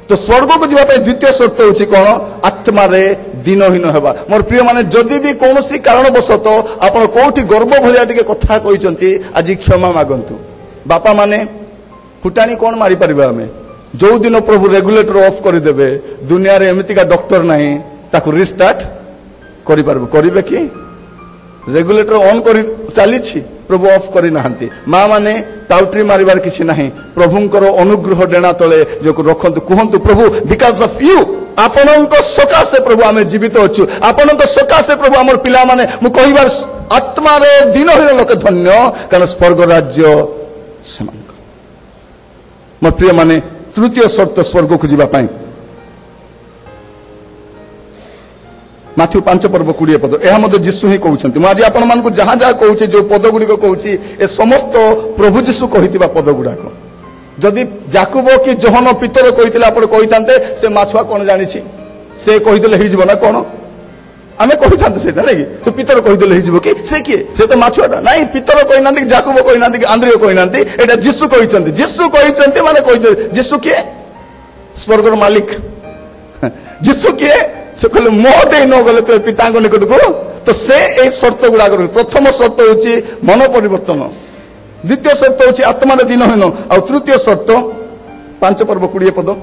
तो स्वर्ग को जीवा द्वितीय शर्त होची कौन आत्मा रे दिनहीन हेबा। मोर प्रिय माने जदि भी कौनसी कारणवशत आपण कोठी गर्व भलिया टिके कथा कहिसंती आज क्षमा मागंतु। बापा माने फुटाणी कौन मारी परिबा हमें जो दिन प्रभु रेगुलेटर ऑफ कर देबे दुनिया रे एमितिका डॉक्टर नाही ताकू रिस्टार्ट करि परबो करिवे कि रेगुलेटर ऑन कर चली प्रभु ऑफ करी नाहंती। माँ माने टाउट्री मारिबार किछि नाही प्रभुंकर अनुग्रह डेणा तले जो रखंतु कहंतु प्रभु बिकॉज ऑफ यू आपणक सकाशे प्रभु आमे जीवित अछु आपणक सकाशे प्रभु हमर पिला माने मु कहिबार ଆତ୍ମାରେ ଦିନହୀନ ଲୋକେ ଧନ୍ୟ, କାରଣ ସ୍ୱର୍ଗ ରାଜ୍ୟ ସେମାନଙ୍କ। ମୋ ପ୍ରିୟମାନେ, ତୃତୀୟ ସର୍ତ୍ତ ସ୍ୱର୍ଗକୁ ଯିବା ପାଇଁ ମାଥ୍ୟୁ 5:20 ଏହା ମଧ୍ୟ ଯୀଶୁ ହିଁ କହୁଛନ୍ତି। ମୁଁ ଆଜି ଆପଣମାନଙ୍କୁ ଯାହା ଯାହା କହୁଛି, ଯୋଉ ପଦ ଗୁଡ଼ିକ କହୁଛି, ଏ ସମସ୍ତ ପ୍ରଭୁ ଯୀଶୁ କହିଥିବା ପଦ ଗୁଡାକ। ଯଦି ଯାକୁବ କି ଯୋହନ ପିତର କହିଥିଲେ ଆପଣ କହିଥାନ୍ତେ ସେ ମାଛୁଆ କଣ ଜାଣିଛି, ସେ କହିଦେଲେ ହେଇଯିବ ନା କଣ, ଆମେ କହିଥାନ୍ତେ ସେଇଟା ନାଇଁ କି? ସେ ପିତର କହିଦେଲେ ହେଇଯିବ କି? ସେ କିଏ? ସେ ତ ମାଛୁଆଟା। ନାଇଁ, ପିତର କହିନାହାନ୍ତି, ଯାକୁବ କହିନାହାନ୍ତି, କି ଆନ୍ଦ୍ରିୟ କହିନାହାନ୍ତି, ଏଇଟା ଯୀଶୁ କହିଛନ୍ତି। ଯୀଶୁ କହିଛନ୍ତି ମାନେ କହିଦେଲେ। ଯୀଶୁ କିଏ? ସ୍ୱର୍ଗର ମାଲିକ। ଯୀଶୁ କିଏ? ସେ କହିଲେ ମୋ ଦେଇ ନ ଗଲେ ତ ପିତାଙ୍କ ନିକଟକୁ, ତ ସେ ଏଇ ସର୍ତ୍ତ ଗୁଡାକ। ପ୍ରଥମ ସର୍ତ୍ତ ହେଉଛି ମନ ପରିବର୍ତ୍ତନ, ଦ୍ୱିତୀୟ ସର୍ତ୍ତ ହେଉଛି ଆତ୍ମାରେ ଦିନହୀନ, ଆଉ ତୃତୀୟ ସର୍ତ୍ତ 5:20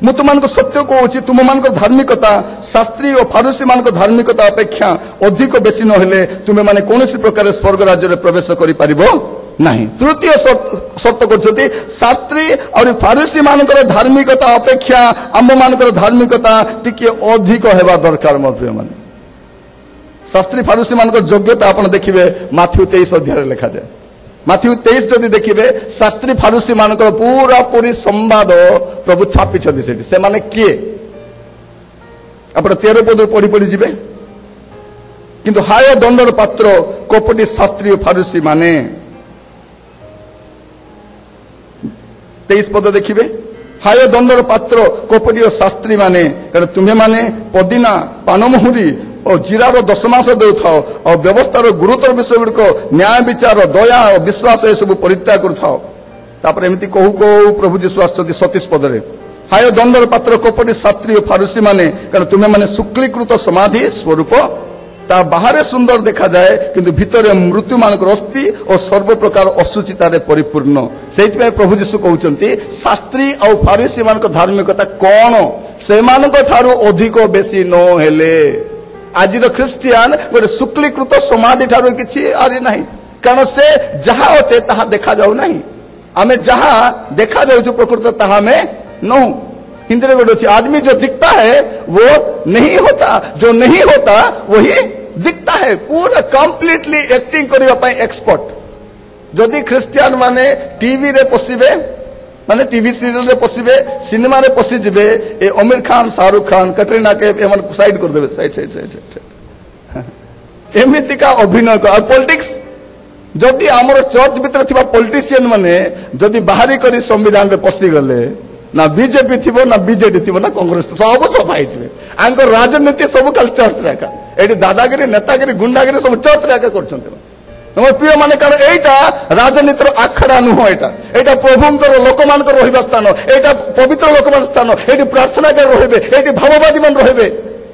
ମୁଁ ତୁମମାନଙ୍କୁ ସତ୍ୟ କହୁଛି, ତୁମମାନଙ୍କର ଧାର୍ମିକତା ଶାସ୍ତ୍ରୀ ଓ ଫାରୁସୀ ମାନଙ୍କ ଧାର୍ମିକତା ଅପେକ୍ଷା ଅଧିକ ବେଶୀ ନହେଲେ ତୁମେମାନେ କୌଣସି ପ୍ରକାର ସ୍ୱର୍ଗ ରାଜ୍ୟରେ ପ୍ରବେଶ କରିପାରିବ ନାହିଁ। ତୃତୀୟ ସର୍ତ୍ତ କରୁଛନ୍ତି, ଶାସ୍ତ୍ରୀ ଆଉ ଫାରୁସୀ ମାନଙ୍କର ଧାର୍ମିକତା ଅପେକ୍ଷା ଆମମାନଙ୍କର ଧାର୍ମିକତା ଟିକେ ଅଧିକ ହେବା ଦରକାର। ମୋ ପ୍ରିୟମାନେ, ଶାସ୍ତ୍ରୀ ଫାରୁସୀ ମାନଙ୍କର ଯୋଗ୍ୟତା ଆପଣ ଦେଖିବେ ମାଥ୍ୟୁ 23 ଅଧ୍ୟାୟରେ ଲେଖାଯାଏ। ମାଥ୍ୟୁ 23 ଯଦି ଦେଖିବେ, ଶାସ୍ତ୍ରୀ ଫାରୁସୀ ମାନଙ୍କର ପୁରାପୁରି ସମ୍ବାଦ ପ୍ରଭୁ ଛାପିଛନ୍ତି ସେଠି। ସେମାନେ କିଏ ଆପଣ 13 ପଦରୁ ପଢି ପଢି ଯିବେ। କିନ୍ତୁ ହାୟ ଦଣ୍ଡର ପାତ୍ର କପଟୀ ଶାସ୍ତ୍ରୀ ଓ ଫାରୁସୀ ମାନେ, 23 ପଦ ଦେଖିବେ, ହାୟ ଦଣ୍ଡର ପାତ୍ର କପଟୀ ଓ ଶାସ୍ତ୍ରୀ ମାନେ, କାରଣ ତୁମେମାନେ ପଦିନା, ପାନମହୁରି ଓ ଜିରାର ଦଶମାସ ଦେଉଥାଅ, ଆଉ ବ୍ୟବସ୍ଥାର ଗୁରୁତର ବିଷୟ ଗୁଡ଼ିକ ନ୍ୟାୟ ବିଚାର, ଦୟା ଓ ବିଶ୍ୱାସ ଏସବୁ ପରିତ୍ୟାଗ କରୁଥାଅ। ତାପରେ ଏମିତି କହୁ କହୁ ପ୍ରଭୁ ଯୀଶୁ ଆସୁଛନ୍ତି 37 ପଦରେ, ହାୟ ଦଣ୍ଡର ପାତ୍ର କପଟୀ ଶାସ୍ତ୍ରୀ ଓ ଫାରୁସୀ ମାନେ, କାରଣ ତୁମେମାନେ ଶୁକ୍ଳୀକୃତ ସମାଧି ସ୍ୱରୂପ, ତା ବାହାରେ ସୁନ୍ଦର ଦେଖାଯାଏ କିନ୍ତୁ ଭିତରେ ମୃତ୍ୟୁମାନଙ୍କର ଅସ୍ଥି ଓ ସର୍ବପ୍ରକାର ଅଶୁଚିତାରେ ପରିପୂର୍ଣ୍ଣ। ସେଇଥିପାଇଁ ପ୍ରଭୁ ଯୀଶୁ କହୁଛନ୍ତି ଶାସ୍ତ୍ରୀ ଆଉ ଫାରୁସୀ ମାନଙ୍କ ଧାର୍ମିକତା କଣ, ସେମାନଙ୍କ ଠାରୁ ଅଧିକ ବେଶୀ ନ ହେଲେ ଆଜିର ଖ୍ରୀଷ୍ଟିଆନ ଗୋଟେ ଶୁକ୍ଳୀକୃତ ସମାଧି ଠାରୁ କିଛି ଆରି ନାହିଁ। କାରଣ ସେ ଯାହା ଅଟେ ତାହା ଦେଖାଯାଉ ନାହିଁ। ଆମେ ଯାହା ଦେଖାଯାଉଛୁ ପ୍ରକୃତ ତାହା ଆମେ ନହୁଁ। ହିନ୍ଦୀରେ ଗୋଟେ ଅଛି, आदमी जो दिखता है वो नहीं होता, जो नहीं होता वही दिखता है। पूरा कम्प्लीटली एक्टिंग करने पर एक्सपर्ट। जदि ख्रिस्टियान माने टीवी रे पशिबे, माने टीवी सीरियल रे पशिबे, सिनेमा रे पशिजिबे, ए आमिर खान, शाहरुख खान, कैटरीना कैफ एमन साइड कर देबे, साइड साइड साइड एमिति का अभिनय कर। पॉलिटिक्स जदि हमर चर्च भीतर थिबा पॉलिटिशियन माने जदि बाहरी करी संविधान रे पशि गले, ना बीजेपी थी ना बीजेडी थी ना कांग्रेस सब सफाई आंक राजनीति सब कल चर्च रे एका एटी दादागिरी नेतागिरी गुंडागिरी सब चर्च रे एका करछन्ते। मोर प्रिय माने कारण एटा राजनीतिर आखड़ा नुह, एटा प्रभुंकर लोकमानकर रहिबा स्थान, एटा पवित्र लोकमान स्थान, एटी प्रार्थनागार रहिबे, एटी भाववादी मान रहिबे,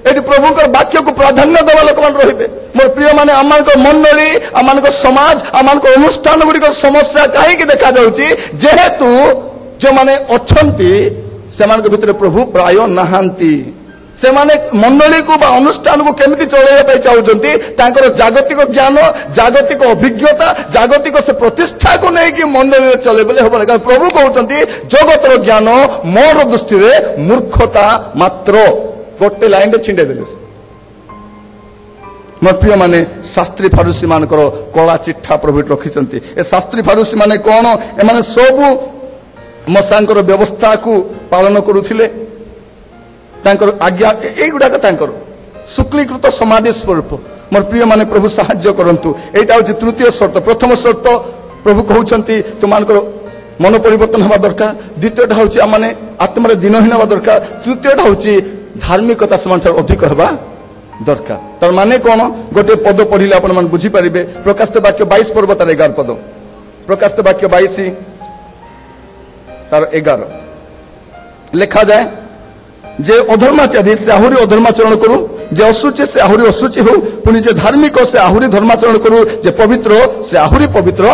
एटी प्रभुंकर वाक्य को प्राधान्य देवा लोकमान रहिबे। मोर प्रिय माने आमानकर मंडली, आमानकर समाज, आमानकर अनुष्ठान गुडिकर समस्या काहे कि देखा जाउची, जेहेतु जो माने अछंती सेमान भितर प्रभु प्राय नहांती। सेमाने मंडली को बा अनुष्ठान को केमिति चलाइबा पई चाहुचंती, तांकर जागतिक ज्ञान, जागतिक अभिज्ञता, जागतिक से प्रतिष्ठा को नहीं कि मंडली रे चले बोले होबा। कारण प्रभु कहउचंती जगतर ज्ञान मोर दृष्टि रे मूर्खता मात्र। गोटे लाइन रे छिंडे देले। मोर प्रिय माने शास्त्री फारुसी मानकर कला चिट्ठा प्रभु रखिचंती। ए शास्त्री फारुसी माने कोन, ए माने सबु मसांकर व्यवस्था को पालन करुथिले, तांकर आज्ञा एगुड़ाक तांकर शुक्लीकृत समाधि स्वरूप। मोर प्रिय माने प्रभु साहाय्य करंतु। एटा होची तृतीय शर्त। प्रथम शर्त प्रभु कहउचंती तुमानकर मन परिवर्तन हवा दरकार, द्वितीयटा होची आमाने आत्मारे दिनहीन हवा दरकार, तृतीयटा होची धार्मिकता समान अधिक हवा दरकार। तार माने कोन, गोटे पद पढ़िले आपण मान बुझी परिबे। प्रकाशित वाक्य 22 पर्व तार 11 पद, प्रकाशित वाक्य 22 तार 11 लिखा जाए, जे अधर्माचारी से आहुरी अधर्माचरण करू, जे अशुचि से आहुरी अशुचि हो, पुणी जे धार्मिक से आहुरी धर्माचरण करू, जे पवित्र से आहुरी पवित्र।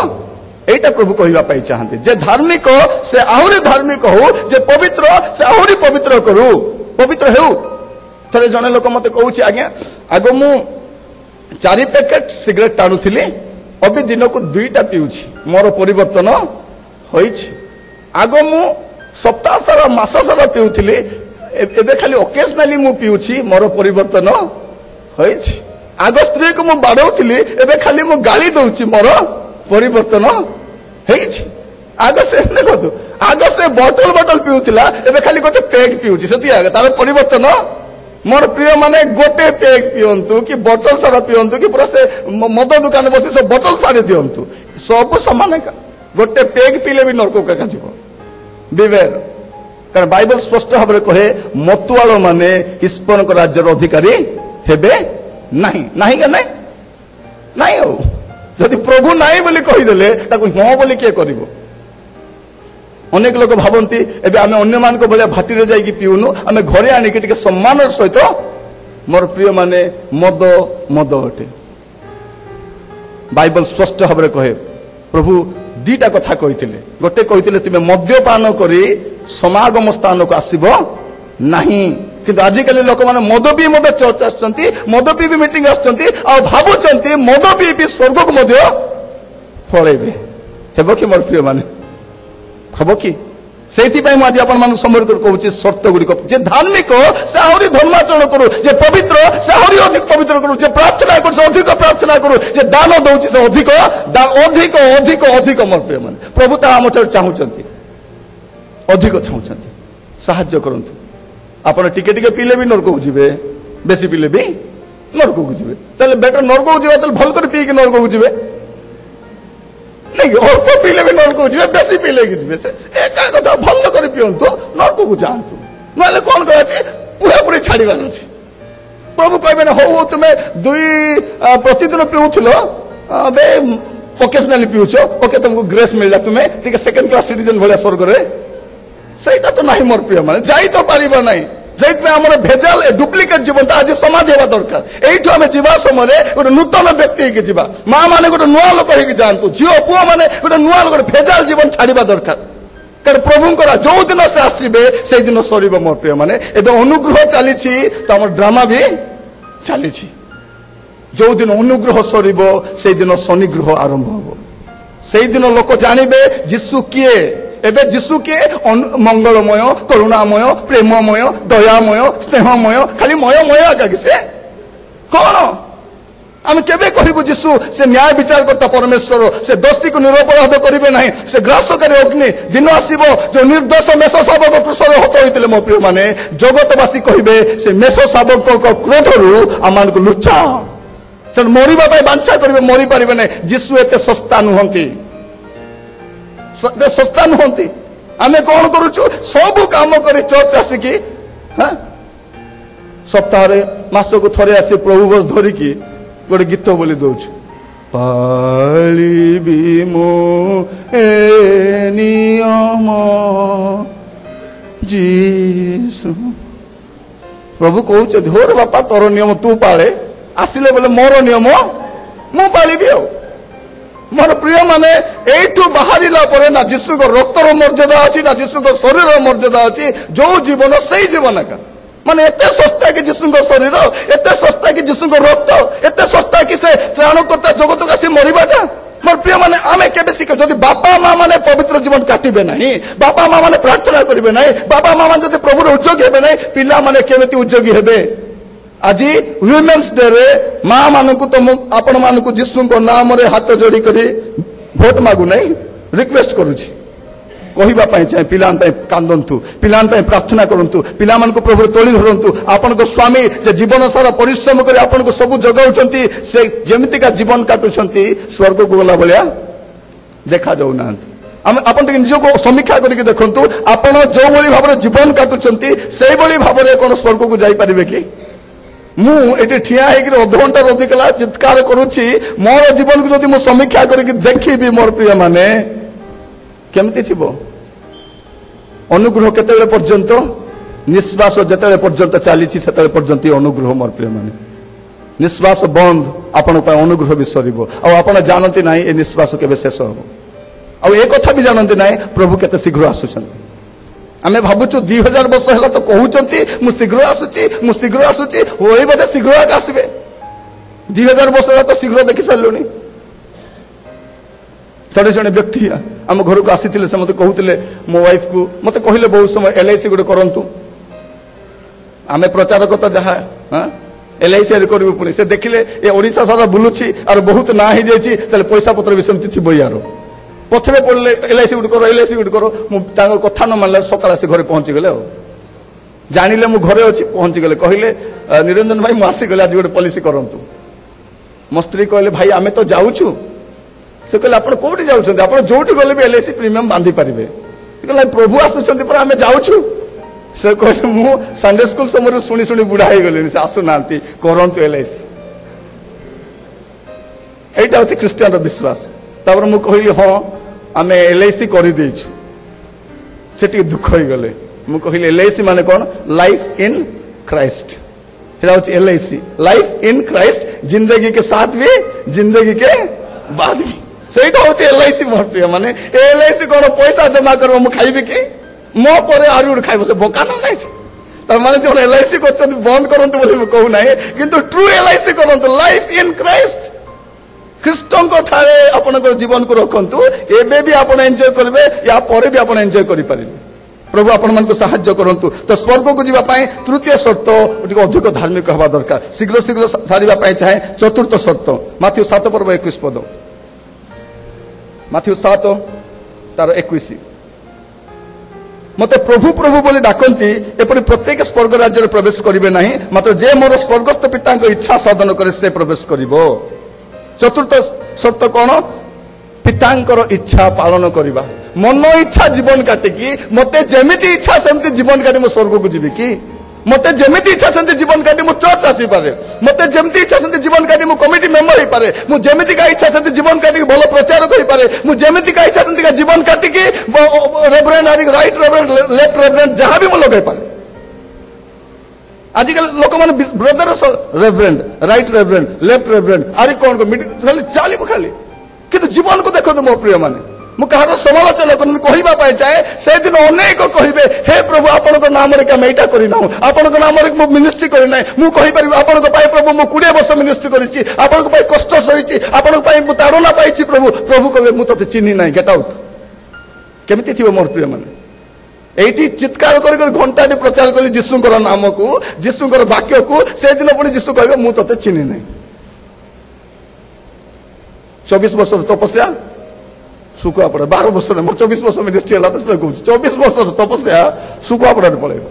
एटा प्रभु कहवा पाई चाहते, जे धार्मिक से आहुरी धार्मिक हो, जे पवित्र से आहुरी पवित्र करू, पवित्र हो। थरे जने लोक मते कहूची, आज्ञा आगो मु 4 पैकेट सिगरेट टाणुथिली, अभी दिन को 2टा पिउछि, मोर परिवर्तन होइछि। आगो मु सप्ताह सारा मास सारा पिउथिली, एबे खाली ओकेजनली मु पिउछि, मोर परिवर्तन होइछि। आग स्त्री को मुझे बाड़ौली एवं खाली मु गाली दौची मोर परिवर्तन होगी आग से देखो आग से बटल बटल पिउला एवं खाली गोटे पेग पिउची से तार परिवर्तन मोर प्रिय माने गोटे पेग पियंतु कि बटल सारा पियंतु कि पूरा से मद दुकान बसी सब बटल सारी दिंतु सब समान गोटे पेग पीले भी नरक का जीव विवेर कारण बाइबल स्पष्ट भाव में कहे मतुआल माने ईश्वर को राज्यर अधिकारी हेबे नहीं नहीं क्या नहीं हो जदि प्रभु नहीं बोली कहीदेले हाँ बोली किए कर अनेक लोग भावती एवं आम अन्य मान भाया भाटी जाकि पीऊनु आम घरे आणिक सम्मान सहित मोर प्रिय माने मद मद अटे बाइबल स्पष्ट भाव में कहे प्रभु दीटा कथा कही गोटे कही तुम मद्यपान करी समागम स्थान को आसब नहीं किंतु आजिकल लोक मैंने मद पी चर्च आसुच्च मद पी मीटिंग आसुच्च मद पी स्वर्ग को पलैबे हेब कि मोर प्रिय माने हम कि से आज आप समर्थ कहूँ शर्त गुड़िक जे धार्मिक से आहरी धर्माचरण करू जे पवित्र से आहरी अधिक पवित्र करू जे प्रार्थना करू से अधिक प्रार्थना करू जे दान दौची से अधिक अधिक अधिक अधिक मोर प्रिय माने प्रभु ता आम चाहूँगी अधिक चाहूँगी साहाय्य करंतु आपण टिके टिके पीले भी नरक को जीवे बेसी पीले भी नरक को जीवे ताले बेटर नरक को जीवे ताले भल कर पी के नरक को जीवे नहीं अल्प पीले भी नरक को जीवे बेसी पीले की जीवे से एका कथा भल कर पियंतु नरक को जांतु नले कोन कहते पूरा पूरी छाड़ीबार अछि प्रभु कहबे ना हो तुमे दुई प्रतिदिन पिउथलो बे ओकेजनली पिउछो ओके तुमको ग्रेस मिलला तुमे ठीक सेकंड क्लास सिटीजन भलिया स्वर्ग रे सेटा तो नहीं मोर प्रिय माने जाई तो पारिबा नहीं जैसे आम भेजाल डुप्लिकेट जीवन आज समाधि होगा दरकार यू आम जा समय गोटे नूतन व्यक्ति की जीवा माँ मैंने गोटे नुआ लोक हो जातु झील पुआ मैंने गोटे नुआ लोक भेजाल जीवन छाड़ा दरकार कारण प्रभुंर जो दिन से आसबे से दिन सर मोर प्रिय माने एवं अनुग्रह चली तो आम ड्रामा भी चली जो दिन अनुग्रह सर से दिन शनिग्रह आरंभ हम से दिन लोक जानवे जीशु किए एबे जीशु के मंगलमय करुणामय प्रेममय दयामय स्नेहमय खाली मय मय आगे से कौन आम केबे कहबू जीशु से न्याय विचार करता परमेश्वर से दोषी को निरपराध करेंगे नहीं से ग्रासकारी अग्नि दिन आसब जो निर्दोष मेष शावक कृषर हत होते मो प्रिय माने जगतवासी कहे से मेष शावक क्रोध रू आम को लुचा से मरवा बांछा करेंगे मरी पारे नहीं जीशु एत सस्ता नुहति सस्ता नुहति आम कौन करुचु सब काम कर चर्च आसिकी सप्ताह मास को थरे आसी प्रभु बस धरिकी गोटे गीत बोली दौच पालिबी मो ए नियम जीसु प्रभु कहते होर बापा तोर नियम तू पाले आसिले बोले मोर नियम मु पालिबी आ मोर प्रिय माने एठू बाहरिला परे ना जीशु को रक्तर मर्यादा अच्छी ना जीशु को शरीर मर्यादा अच्छी जो जीवन से ही जीवन का माने एते सस्ता कि जीशु को शरीर एते सस्ता कि जीशु को रक्त एते सस्ता कि से त्राणकर्ता जगत का सी मरवाटा मोर प्रिय माने आमे केबे शिख जदि बापा माँ माने पवित्र जीवन काटिबे नहीं बापा माँ माने प्रार्थना करिबे नहीं बापा माँ माने जदि प्रभुर उद्योगी हेबे नहीं पिला माने केमिति उद्योगी हेबे आज ह्यूमेन्स डे रे माँ मानक तो आपण मानक जीशु नाम रे हाथ जोड़ी करी भोट मागु नहीं रिक्वेस्ट करुछि कहवाई चाहे पिला कांदंतु पिला प्रार्थना करंतु पिला मानक प्रभु तोली धरंतु आपण को स्वामी जे जीवन सारा परिश्रम कर आपण को सब जगाउछंती से जेमिति का जीवन काटुछंती स्वर्ग को गला भलिया देखा जाऊ नांती आपण निज को समीक्षा करके देखंतु आपण जो भली भाव जीवन काटुछंती से भली भाव कोन स्वर्ग को जाई परिबे कि मुझे ठिया होकर अधघंटा अधिक चित्कार करुच्ची मोर जीवन को जब समीक्षा करके देखी मोर प्रिय माने केमती थी अनुग्रह केते पर्यंत निश्वास जिते पर्यंत चली पर्यंत अनुग्रह मोर प्रिय माने निश्वास बंद आपण अनुग्रह भी सर आप जानती ना ये निश्वास केवे शेष हम आ कथा भी जानती ना प्रभु केते शीघ्र आसुचन आमे भावुचु 2000 वर्ष है तो कहते मुझ शीघ्र आसुची वही बोधे शीघ्र आसबे 2000 वर्ष है तो शीघ्र देखी सारे थोड़े जड़े व्यक्ति आम घर को आसी से मत कहते मो वाइफ को मत कहले बहुत समय LIC गोटे करूँ आमे प्रचारक तो जहाँ LIC କରିବୁ ପୁଣି ସେ ଦେଖିଲେ ଏ ଓଡ଼ିଶା ସାରା ବୁଲୁଛି ଆର ବହୁତ ନାଁ ହେଇଯାଇଛି ତାହେଲେ ପଇସା ପତ୍ର ବି ସେମିତି ଥିବ ୟାର ପଛରେ ପଡ଼ିଲେ LIC ଗୋଟେ କର LIC ଗୋଟେ କର ମୁଁ ତାଙ୍କର କଥା ନ ମାନିଲେ ସକାଳେ ଆସି ଘରେ ପହଞ୍ଚିଗଲେ ଆଉ ଜାଣିଲେ ମୁଁ ଘରେ ଅଛି ପହଞ୍ଚିଗଲେ କହିଲେ ନିରଞ୍ଜନ ଭାଇ ମୁଁ ଆସିଗଲେ ଆଜି ଗୋଟେ ପଲିସି କରନ୍ତୁ ମୋ ସ୍ତ୍ରୀ କହିଲେ ଭାଇ ଆମେ ତ ଯାଉଛୁ ସେ କହିଲେ ଆପଣ କୋଉଠି ଯାଉଛନ୍ତି ଆପଣ ଯୋଉଠି ଗଲେ ବି LIC ପ୍ରିମିୟମ ବାନ୍ଧି ପାରିବେ କହିଲେ ପ୍ରଭୁ ଆସୁଛନ୍ତି ପରେ ଆମେ ଯାଉଛୁ ସେ କହିଲେ ମୁଁ ସଣ୍ଡେ ସ୍କୁଲ ସମୟରୁ ଶୁଣି ଶୁଣି ବୁଢା ହେଇଗଲିଣି ସେ ଆସୁନାହାନ୍ତି କରନ୍ତୁ LIC এইটা হচ্ছে খ্রিস্টানর বিশ্বাস তারপরে ମୁଁ କହିଲି ହଁ ଆମେ LIC କରିଦେଇଛୁ ସେ ଟିକେ ଦୁଃଖ ହେଇଗଲେ ମୁଁ କହିଲି LIC ମାନେ କ'ଣ ଲାଇଫ ଇନ୍ ଖ୍ରାଇଷ୍ଟ এটা হচ্ছে LIC লাইফ ইন খ্রাইস্ট জিন্দগি কে সাথ ভি জিন্দগি কে বাদ ভি সেইটা হচ্ছে LIC মোর প্রিয় মানে LIC কোন পয়সা জমা করব মু খাইবি কি মো পরে আরু খাইব সে বোকা না নাই তার মানে যে LIC করছেন বন্ধ করন্তু বলি মু কহু নাই কিন্তু ট্রু LIC করন্তু লাইফ ইন খ্রাইস্ট খ্রিস্টଙ୍କ ଠାରେ ଆପଣଙ୍କର ଜୀବନକୁ ରଖନ୍ତୁ ଏବେ ବି ଆପଣ ଏନ୍ଜୟ କରିବେ ୟା ପରେ ବି ଆପଣ ଏନ୍ଜୟ କରିପାରିବେ ପ୍ରଭୁ ଆପଣମାନଙ୍କୁ ସାହାଯ୍ୟ କରନ୍ତୁ ତ ସ୍ୱର୍ଗକୁ ଯିବା ପାଇଁ ତୃତୀୟ ସର୍ତ୍ତ ଟିକେ ଅଧିକ ଧାର୍ମିକ ହେବା ଦରକାର ଶୀଘ୍ର ଶୀଘ୍ର ସାରିବା ପାଇଁ ଚାହେଁ ଚତୁର୍ଥ ସର୍ତ୍ତ ମାଥ୍ୟୁ 7 ପର୍ବ 21 ପଦ ମାଥ୍ୟୁ 7 ତାର 21 ମତେ ପ୍ରଭୁ ପ୍ରଭୁ ବୋଲି ଡାକନ୍ତି ଏପରି ପ୍ରତ୍ୟେକ ସ୍ୱର୍ଗ ରାଜ୍ୟରେ ପ୍ରବେଶ କରିବେ ନାହିଁ ମାତ୍ର ଯେ ମୋର ସ୍ୱର୍ଗସ୍ଥ ପିତାଙ୍କ ଇଚ୍ଛା ସାଧନ କରେ ସେ ପ୍ରବେଶ କରିବ ଚତୁର୍ଥ ସର୍ତ୍ତ କ'ଣ ପିତାଙ୍କର ଇଚ୍ଛା ପାଳନ କରିବା ମନ ଇଚ୍ଛା ଜୀବନ କାଟିକି ମତେ ଯେମିତି ଇଚ୍ଛା ସେମିତି ଜୀବନ କାଟି ମୁଁ ସ୍ୱର୍ଗକୁ ଯିବି କି ମତେ ଯେମିତି ଇଚ୍ଛା ସେମିତି ଜୀବନ କାଟି ମୁଁ ଚର୍ଚ୍ଚ ଆସିପାରେ ମତେ ଯେମିତି ଇଚ୍ଛା ସେମିତି ଜୀବନ କାଟି ମୁଁ କମିଟି ମେମ୍ବର ହେଇପାରେ ମୁଁ ଯେମିତିକା ଇଚ୍ଛା ସେମିତି ଜୀବନ କାଟିକି ଭଲ ପ୍ରଚାରକ ହେଇପାରେ ମୁଁ ଯେମିତିକା ଇଚ୍ଛା ସେମିତିକା ଜୀବନ କାଟିକି Reverend right Reverend left Reverend ଯାହା ବି ମୁଁ ଲଗାଇପାରେ ଆଜିକାଲି ଲୋକମାନେ brother Reverend right Reverend left Reverend ଆରେ କ'ଣ ଖାଲି ଚାଲିବୁ ଖାଲି କିନ୍ତୁ ଜୀବନକୁ ଦେଖନ୍ତୁ ମୋ ପ୍ରିୟମାନେ ମୁଁ କାହାର ସମାଲୋଚନା କରୁନି କହିବା ପାଇଁ ଚାହେଁ ସେଦିନ ଅନେକ କହିବେ ହେ ପ୍ରଭୁ ଆପଣଙ୍କ ନାମରେ ଆମେ ଏଇଟା କରିନାହୁଁ ଆପଣଙ୍କ ନାମରେ ମୁଁ ମିନିଷ୍ଟ୍ରି କରିନାହିଁ ମୁଁ କହିପାରିବି ଆପଣଙ୍କ ପାଇଁ ପ୍ରଭୁ ମୁଁ 20 ବର୍ଷ ମିନିଷ୍ଟ୍ରି କରିଛି ଆପଣଙ୍କ ପାଇଁ କଷ୍ଟ ସହିଛି ଆପଣଙ୍କ ପାଇଁ ମୁଁ ତାଡ଼ନା ପାଇଛି ପ୍ରଭୁ ପ୍ରଭୁ କହିବେ ମୁଁ ତତେ ଚିହ୍ନି ନାହିଁ ଗେଟ୍ ଆଉଟ୍ କେମିତି ଥିବ ମୋର ପ୍ରିୟମାନେ এইটি চিৎকার করে করে ঘণ্টাটি প্রচার কলি যীশুঙ্কর নামকু যীশুঙ্কর বাক্যকু সেদিন পুଣି যীশু কহিবে ମୁଁ ତତେ চিনি নাই 24 ବର୍ଷର ତପସ୍ୟା শুকুয়া পড়ে 12 ବର୍ଷ না 24 ବର୍ଷ ମିନିଷ୍ଟ୍ରି ହେଲା ତ ସେ କହୁଛି 24 ବର୍ଷର ତପସ୍ୟା শুকুয়া পড়াରେ ପଳେଇବ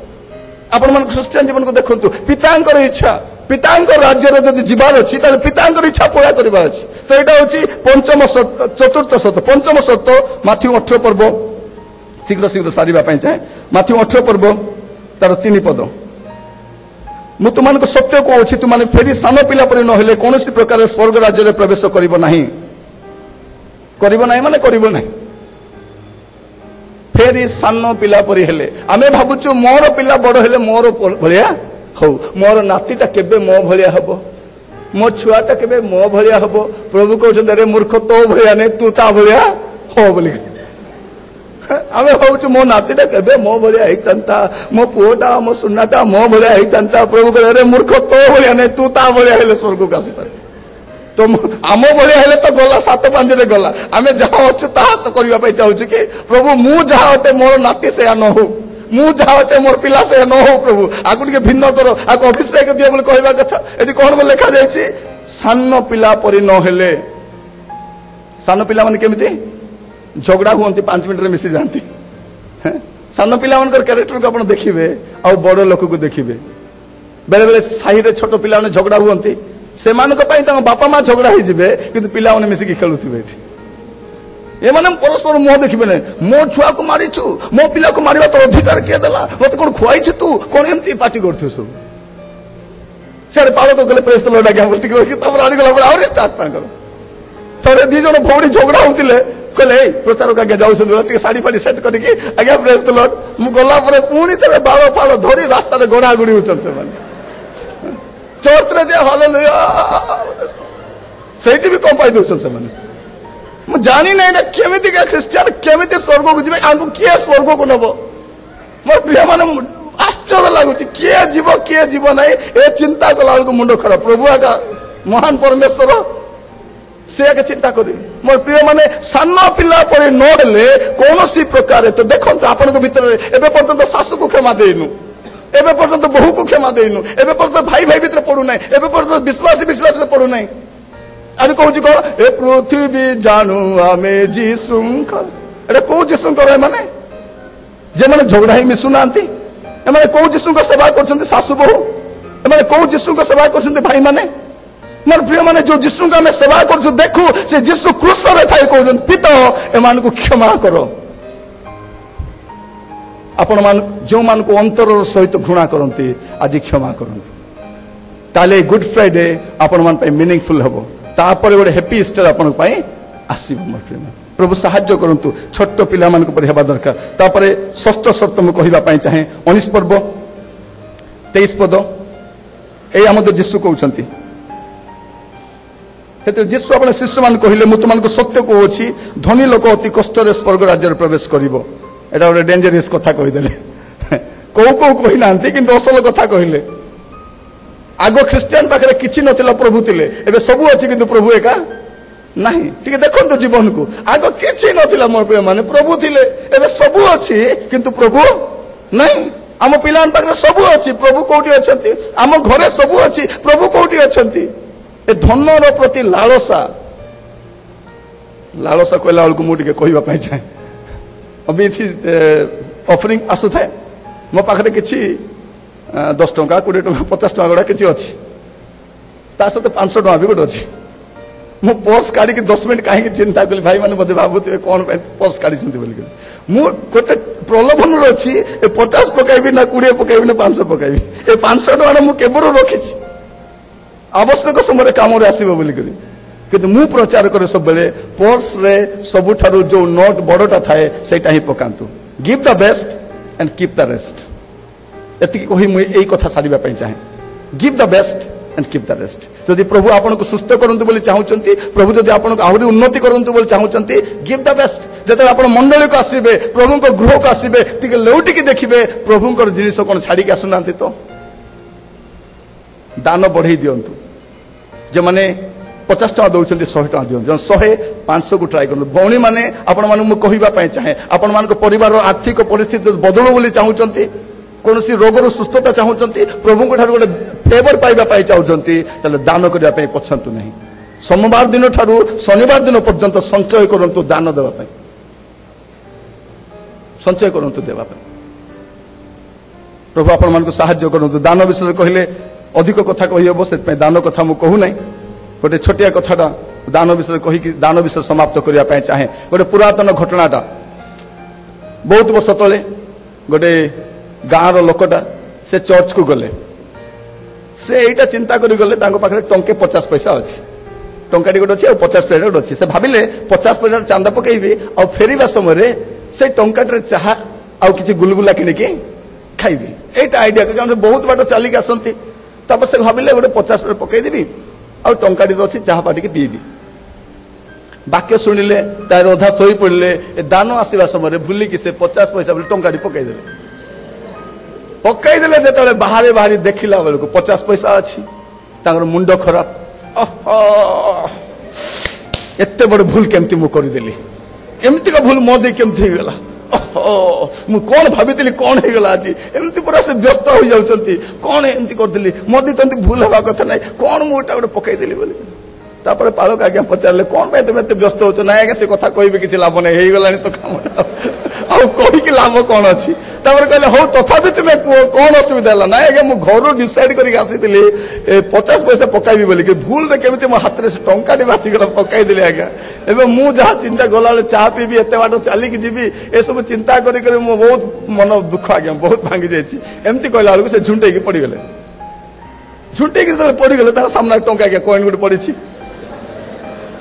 ଆପଣ ମାନେ ଖ୍ରୀଷ୍ଟିଆନ ଜୀବନକୁ ଦେଖନ୍ତୁ ପିତାଙ୍କର ଇଚ୍ଛା ପିତାଙ୍କର ରାଜ୍ୟରେ ଯଦି ଯିବାର ଅଛି ତାହେଲେ ପିତାଙ୍କର ଇଚ୍ଛା ପୂରା କରିବାର ଅଛି ତ ଏଇଟା ହେଉଛି ଚତୁର୍ଥ ସର୍ତ୍ତ ପଞ୍ଚମ ସର୍ତ୍ତ ମାଥ୍ୟୁ 18 ପର୍ବ ଶୀଘ୍ର ଶୀଘ୍ର ସାରିବା ପାଇଁ ଚାହେଁ ମାଥ୍ୟୁ 18 ପର୍ବ ତାର 3 ପଦ ମୁଁ ତୁମମାନଙ୍କୁ ସତ୍ୟ କହୁଛି ତୁମାନେ ଫେରି ସାନ ପିଲା ପରି ନ ହେଲେ କୌଣସି ପ୍ରକାର ସ୍ୱର୍ଗ ରାଜ୍ୟରେ ପ୍ରବେଶ କରିବ ନାହିଁ ମାନେ କରିବ ନାହିଁ ଫେରି ସାନ ପିଲା ପରି ହେଲେ ଆମେ ଭାବୁଛୁ ମୋର ପିଲା ବଡ଼ ହେଲେ ମୋର ଭଳିଆ ହଉ ମୋର ନାତିଟା କେବେ ମୋ ଭଳିଆ ହବ ମୋ ଛୁଆଟା କେବେ ମୋ ଭଳିଆ ହବ ପ୍ରଭୁ କହୁଛନ୍ତି ଆରେ ମୂର୍ଖ ତୋ ଭଳିଆ ନାହିଁ ତୁ ତା ଭଳିଆ ହବ ବୋଲି ଆମେ ଭାବୁଛୁ ମୋ ନାତିଟା କେବେ ମୋ ଭଳିଆ ହେଇଥାନ୍ତା ମୋ ପୁଅଟା ମୋ ସୁନାଟା ମୋ ଭଳିଆ ହେଇଥାନ୍ତା ପ୍ରଭୁ କହିଲେ ଆରେ ମୂର୍ଖ ତୋ ଭଳିଆ ନାହିଁ ତୁ ତା ଭଳିଆ ହେଲେ ସ୍ୱର୍ଗକୁ ଆସିପାରେ ତ ଆମ ଭଳିଆ ହେଲେ ତ ଗଲା 7-5ରେ ଗଲା ଆମେ ଯାହା ଅଛୁ ତାହା ତ କରିବା ପାଇଁ ଚାହୁଁଛୁ କି ପ୍ରଭୁ ମୁଁ ଯାହା ଅଟେ ମୋର ନାତି ସେୟା ନ ହଉ ମୁଁ ଯାହା ଅଟେ ମୋର ପିଲା ସେୟା ନ ହଉ ପ୍ରଭୁ ଆକୁ ଟିକେ ଭିନ୍ନ କର ଆକୁ ଅଭିଷେକ ଦିଅ ବୋଲି କହିବା କଥା ଏଠି କ'ଣ ବୋଲି ଲେଖାଯାଇଛି ସାନ ପିଲା ପରି ନ ହେଲେ ସାନ ପିଲାମାନେ କେମିତି ଝଗଡ଼ା ହୁଅନ୍ତି 5 ମିନିଟରେ ମିଶି ଯାଆନ୍ତି ସାନ ପିଲାମାନଙ୍କର କ୍ୟାରେକ୍ଟରକୁ ଆପଣ ଦେଖିବେ ଆଉ ବଡ଼ ଲୋକକୁ ଦେଖିବେ ବେଳେ ବେଳେ ସାହିରେ ଛୋଟ ପିଲାମାନେ ଝଗଡ଼ା ହୁଅନ୍ତି ସେମାନଙ୍କ ପାଇଁ ତାଙ୍କ ବାପା ମା ଝଗଡ଼ା ହେଇଯିବେ କିନ୍ତୁ ପିଲାମାନେ ମିଶିକି ଖେଳୁଥିବେ ଏଠି ଏମାନେ ପରସ୍ପର ମୁହଁ ଦେଖିବେ ନାହିଁ ମୋ ଛୁଆକୁ ମାରିଛୁ ମୋ ପିଲାକୁ ମାରିବା ତୋର ଅଧିକାର କିଏ ଦେଲା ମତେ କ'ଣ ଖୁଆଇଛୁ ତୁ କ'ଣ ଏମିତି ପାଟି କରୁଥିବୁ ସବୁ ସିଆଡ଼େ ପାଳକ ଗଲେ ପ୍ରେସ୍ ତେଲ ଡାକିଆ ଟିକେ ରହିକି ତାପରେ ଆଣିଗଲା ପରେ ଆହୁରି ଷ୍ଟାର୍ଟ ତାଙ୍କର ଥରେ 2 ଜଣ ଭଉଣୀ ଝଗଡ଼ା ହଉଥିଲେ କହିଲେ ଏଇ ପ୍ରଚାରକ ଆଜ୍ଞା ଯାଉଛନ୍ତି ଟିକେ ଶାଢ଼ୀ ଫାଡ଼ି ସେଟ୍ କରିକି ଆଜ୍ଞା ପ୍ରେସ୍ ତେଲ ମୁଁ ଗଲା ପରେ ପୁଣି ଥରେ ବାଳ ଫାଳ ଧରି ରାସ୍ତାରେ ଗଡ଼ା ଗଡ଼ି ହଉଛନ୍ତି ସେମାନେ ଚର୍ଚ୍ଚରେ ଯେ ହାଲେଲୁୟା ସେଇଠି ବି କ'ଣ ପାଇ ଦଉଛନ୍ତି ସେମାନେ ମୁଁ ଜାଣିନାହିଁ ନା କେମିତିକା ଖ୍ରୀଷ୍ଟିଆନ କେମିତି ସ୍ୱର୍ଗକୁ ଯିବେ ଆଙ୍କୁ କିଏ ସ୍ୱର୍ଗକୁ ନେବ ମୋର ପ୍ରିୟମାନେ ଆଶ୍ଚର୍ଯ୍ୟ ଲାଗୁଛି କିଏ ଯିବ ନାହିଁ ଏ ଚିନ୍ତା କଲା ବେଳକୁ ମୁଣ୍ଡ ଖରାପ ପ୍ରଭୁ ଆକା ମହାନ ପରମେଶ୍ୱର ସେ ଆଗେ ଚିନ୍ତା କରିବେ ମୋର ପ୍ରିୟମାନେ ସାନ ପିଲା ପରି ନ ହେଲେ କୌଣସି ପ୍ରକାରେ ତ ଦେଖନ୍ତୁ ଆପଣଙ୍କ ଭିତରେ ଏବେ ପର୍ଯ୍ୟନ୍ତ ଶାଶୁକୁ କ୍ଷମା ଦେଇନୁ एबे पर्यंत बहु को क्षमा देनु एबे पर्यंत भाई भाई भितर पड़ू ना एबे पर्यंत विश्वास पड़ू ना आज कहूँ कौन ए पृथ्वी जानू आमे जीशुंकर एटा कौ जीशुंकर माने जे माने झगड़ा ही मिशुना एमाने कौ जीशु सेवा कर सासू बहु एमाने कौ जीशु सेवा कर भाई माने मोर प्रिय माने जो जीशु आम सेवा कर देखु से जीशु क्रूस थाई कहते पिता एमान को क्षमा करो आपण मान जो मान को अंतर सहित घृणा करती आज क्षमा करती ताले गुड फ्राइडे आपण मान पे मीनिंगफुल हबो तापर गोटे हैप्पी ईस्टर आपण पाई आसीबो मोर प्रिय प्रभु साहाय्य करंतु छोट पिला मान को हेबा दरकार तापर षष्ठ शर्त मु कहिबा पाई चाहे 19 पर्व 23 पद ए हम जीशु कहउछंती जीशु अपने शिष्य मान कहले मु तुमको सत्य कहूँ धनी लोक अति कष्ट स्वर्ग राज्य प्रवेश करिवो एटा गोटे डेंजरस कथा कहीदेले कौ कौ कही ना कि असल कथा कहले आग ख्रिस्टियान पाखे किसी नथिला प्रभु थिले एबे सबु अछि किंतु प्रभु एका नहीं ठीक देखो जीवन को आग किसी नथिला मोर प्रिय माने प्रभु थिले एबे सबु अछि किंतु प्रभु नहीं आम पिलान पाखे सबु अछि प्रभु कोठी अछंती आम घरे सबु अछि प्रभु कोठी अछंती ए धनर प्रति लालसा लालसा कहला बेलू मुझे कहवाई चाहे अभी ऑफरिंग आसु थाए मो पाखे किसी 10 टंका 20 टंका 50 टंका गुड़ा किसी अच्छी सहित 500 टंका भी गोटे अच्छी मो पर्स काढ़ी 10 मिनट कहीं चिंता कली भाई मैंने बोधे भावुवे कौन पर्स काढ़ी गोटे प्रलोभन अच्छी 50 पकईबी ना 20 पकईबी ना 500 पकईबी ए 500 टंका मुझे रखी आवश्यक समय काम आसो बोलिकी किंतु मु प्रचार करे सब बेले पर्स रे सबुठारु जो नोट बड़टा थाए सेटा ही पकांतु give the best and keep the rest एति कही मु एई कथा सारिबा पई चाहे give the best and keep the rest जदि प्रभु आपन को सुस्थ करंतु बोली चाहउचंती प्रभु जदि आपन को आहुरी उन्नति करंतु बोली चाहउचंती गिव द बेस्ट जते आपन मंडली को आसीबे प्रभु को गृह को आसीबे टिके लेउटी की देखिबे प्रभु को जिनिस कोन छाडी के आसुनांती तो दान बढ़ई दियंतु जे माने 50 टका दौरान 100 टका दिखाते 100 500 को ट्राए करूँ भौणी मैंने आपण मानक कहवाई चाहे आपण मान परिवार आर्थिक परिस्थिति बदलू बोली चाहूँगी कौन रोगर सुस्थता चाहूँगी प्रभु गोटे फेवर पाइबा चाहूँगी दान करने पछंतु नहीं सोमवार दिन ठारू शनिवार दिन पर्यंत संचय करंतु दान देवाई संचय करंतु देवाई प्रभु आपण मान साहाय्य करंतु दान विषय कहले अधिक कथा कही हम से दान कथा मुझे कहूना गोटे छोटिया कथाटा दान विषय कहीकि दान विषय समाप्त करने चाहे गोटे पुरातन घटनाटा बहुत वर्ष तले गोटे गाँव लोकटा से चर्च को गले से यहीटा चिंता करी गले पाखे टंके 50 पैसा अच्छी टंकाटी गोटे अच्छी 50 पैसा गोटे अच्छी से भाविले 50 पैसा चांदा पकेबी आ फेरवा समय से टंकाटे चाह आउ किसी गुलगुला किଣିकी खाइबी एटा आइडिया बहुत बाट चलिक आसती तापर से भाविले गोटे 50 पैसा पकईदेवी आ टंकाटी तो अच्छी चाह पाटिक पीबी वाक्य शुणिले तार अधा शोई पड़े दान आसवा समय भूलिकी से 50 पैसा बोले टंकाटी पकईदेले जो बाहरी बाहरी देखला बेलू 50 पैसा अच्छी मुंड खराब एत बड़ भूल केमती मु करदेली एमती का भूल मो दे केमती गला मु कौन भाभी कौन हो गला आज एमती पूरा से व्यस्त हो जाउछंती कौन एमती करदेली मोदी तो भूल हवा कथा ना कौन मुटा गोटे पकईदेली बोली तापर पालक आज्ञा पचारे कौन पे तुम एत व्यस्त हो ना आज्ञा से कथा कहि किसी लाभ नहीं हो गला तो काम कहीकि लाभ कौन अच्छी कहले हो तथापि तुम्हें कौन असुविधा है ना आज्ञा मुझे घर डिसाइड करके आसी 50 पैसा पकईबी बोलिक भूल केमी मो हाथ में से टंकाटी बाचिगला पकईदेली आज्ञा एवं मु जहाँ चिंता गला चाह पीबी एत बाट चलिकी जी ए सब चिंता कर बहुत मन दुख आज्ञा बहुत भांगी जामती कहला बेलू से झुंटेकी पड़गले झुंटेकी जो पड़गले तार सामने टंका आज्ञा कॉइन गोटे पड़ी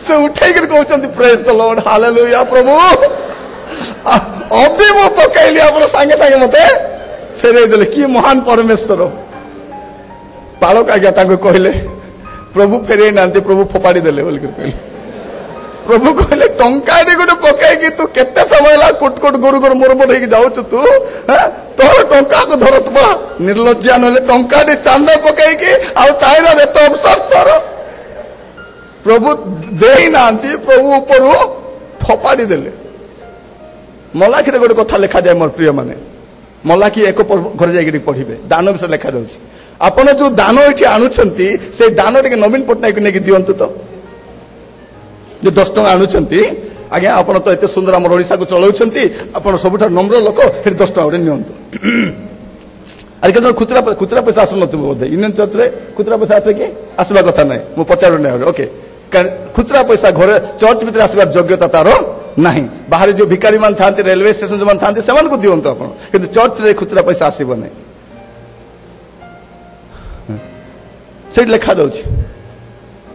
से उठेक कहते प्रेज द लॉर्ड हालेलुया प्रभु अभी मु पकईली आप सांगे सांगे मत फेरई देले कि महान परमेश्वर पालक आज्ञा कहले प्रभु फेरई ना प्रभु फोपाड़ी देले बोल कहले प्रभु कहले टंकाटी गोटे पकईकी तू केते समय ला कुट कुट गुरु गुरु मोरमोर होगी जाऊँ तू तोर टंका को धरत बा निर्लज्जा ना टंकाटी चांदा पकईकी आईर एत अवसर तोर प्रभु दे ना प्रभु ऊपर फोपाड़ी देले मलाखी गोटे कथा लिखा जाए मोर प्रिय माने ମଲା କି ଏକ ଘରେ ଯାଇକି ପଢିବେ ଦାନ ବିଷୟରେ ଲେଖାଯାଉଛି। ଆପଣ ଯୋଉ ଦାନ ଏଠି ଆଣୁଛନ୍ତି ସେଇ ଦାନ ଟିକେ ନବୀନ ପଟ୍ଟନାୟକ ନେଇକି ଦିଅନ୍ତୁ ତ। ଯୋଉ 10 ଟଙ୍କା ଆଣୁଛନ୍ତି ଆଜ୍ଞା ଆପଣ ତ ଏତେ ସୁନ୍ଦର ଆମର ଓଡ଼ିଶାକୁ ଚଳାଉଛନ୍ତି, ଆପଣ ସବୁଠାରୁ ନମ୍ର ଲୋକ, ସେଠି 10 ଟଙ୍କା ଗୋଟେ ନିଅନ୍ତୁ। ଆରେ କେତେ ଖୁଚୁରା ପଇସା ଆସୁନଥିବ ବୋଧେ ୟୁନିୟନ ଚର୍ଚ୍ଚରେ ଖୁଚୁରା ପଇସା ଆସେ କି? ଆସିବା କଥା ନାହିଁ, ମୁଁ ପଚାରୁନି ଆହୁରି। ଓକେ, ଖୁଚୁରା ପଇସା ଘରେ ଚର୍ଚ୍ଚ ଭିତରେ ଆସିବାର ଯୋଗ୍ୟତା ତାର ନାହିଁ। ବାହାରେ ଯୋଉ ଭିକାରୀ ମାନେ ଥାନ୍ତି, ରେଲୱେ ଷ୍ଟେସନ ଯୋଉମାନେ ଥାନ୍ତି ସେମାନଙ୍କୁ ଦିଅନ୍ତୁ ଆପଣ, କିନ୍ତୁ ଚର୍ଚ୍ଚରେ ଖୁଚୁରା ପଇସା ଆସିବ ନାହିଁ। ସେଇଠି ଲେଖାଯାଉଛି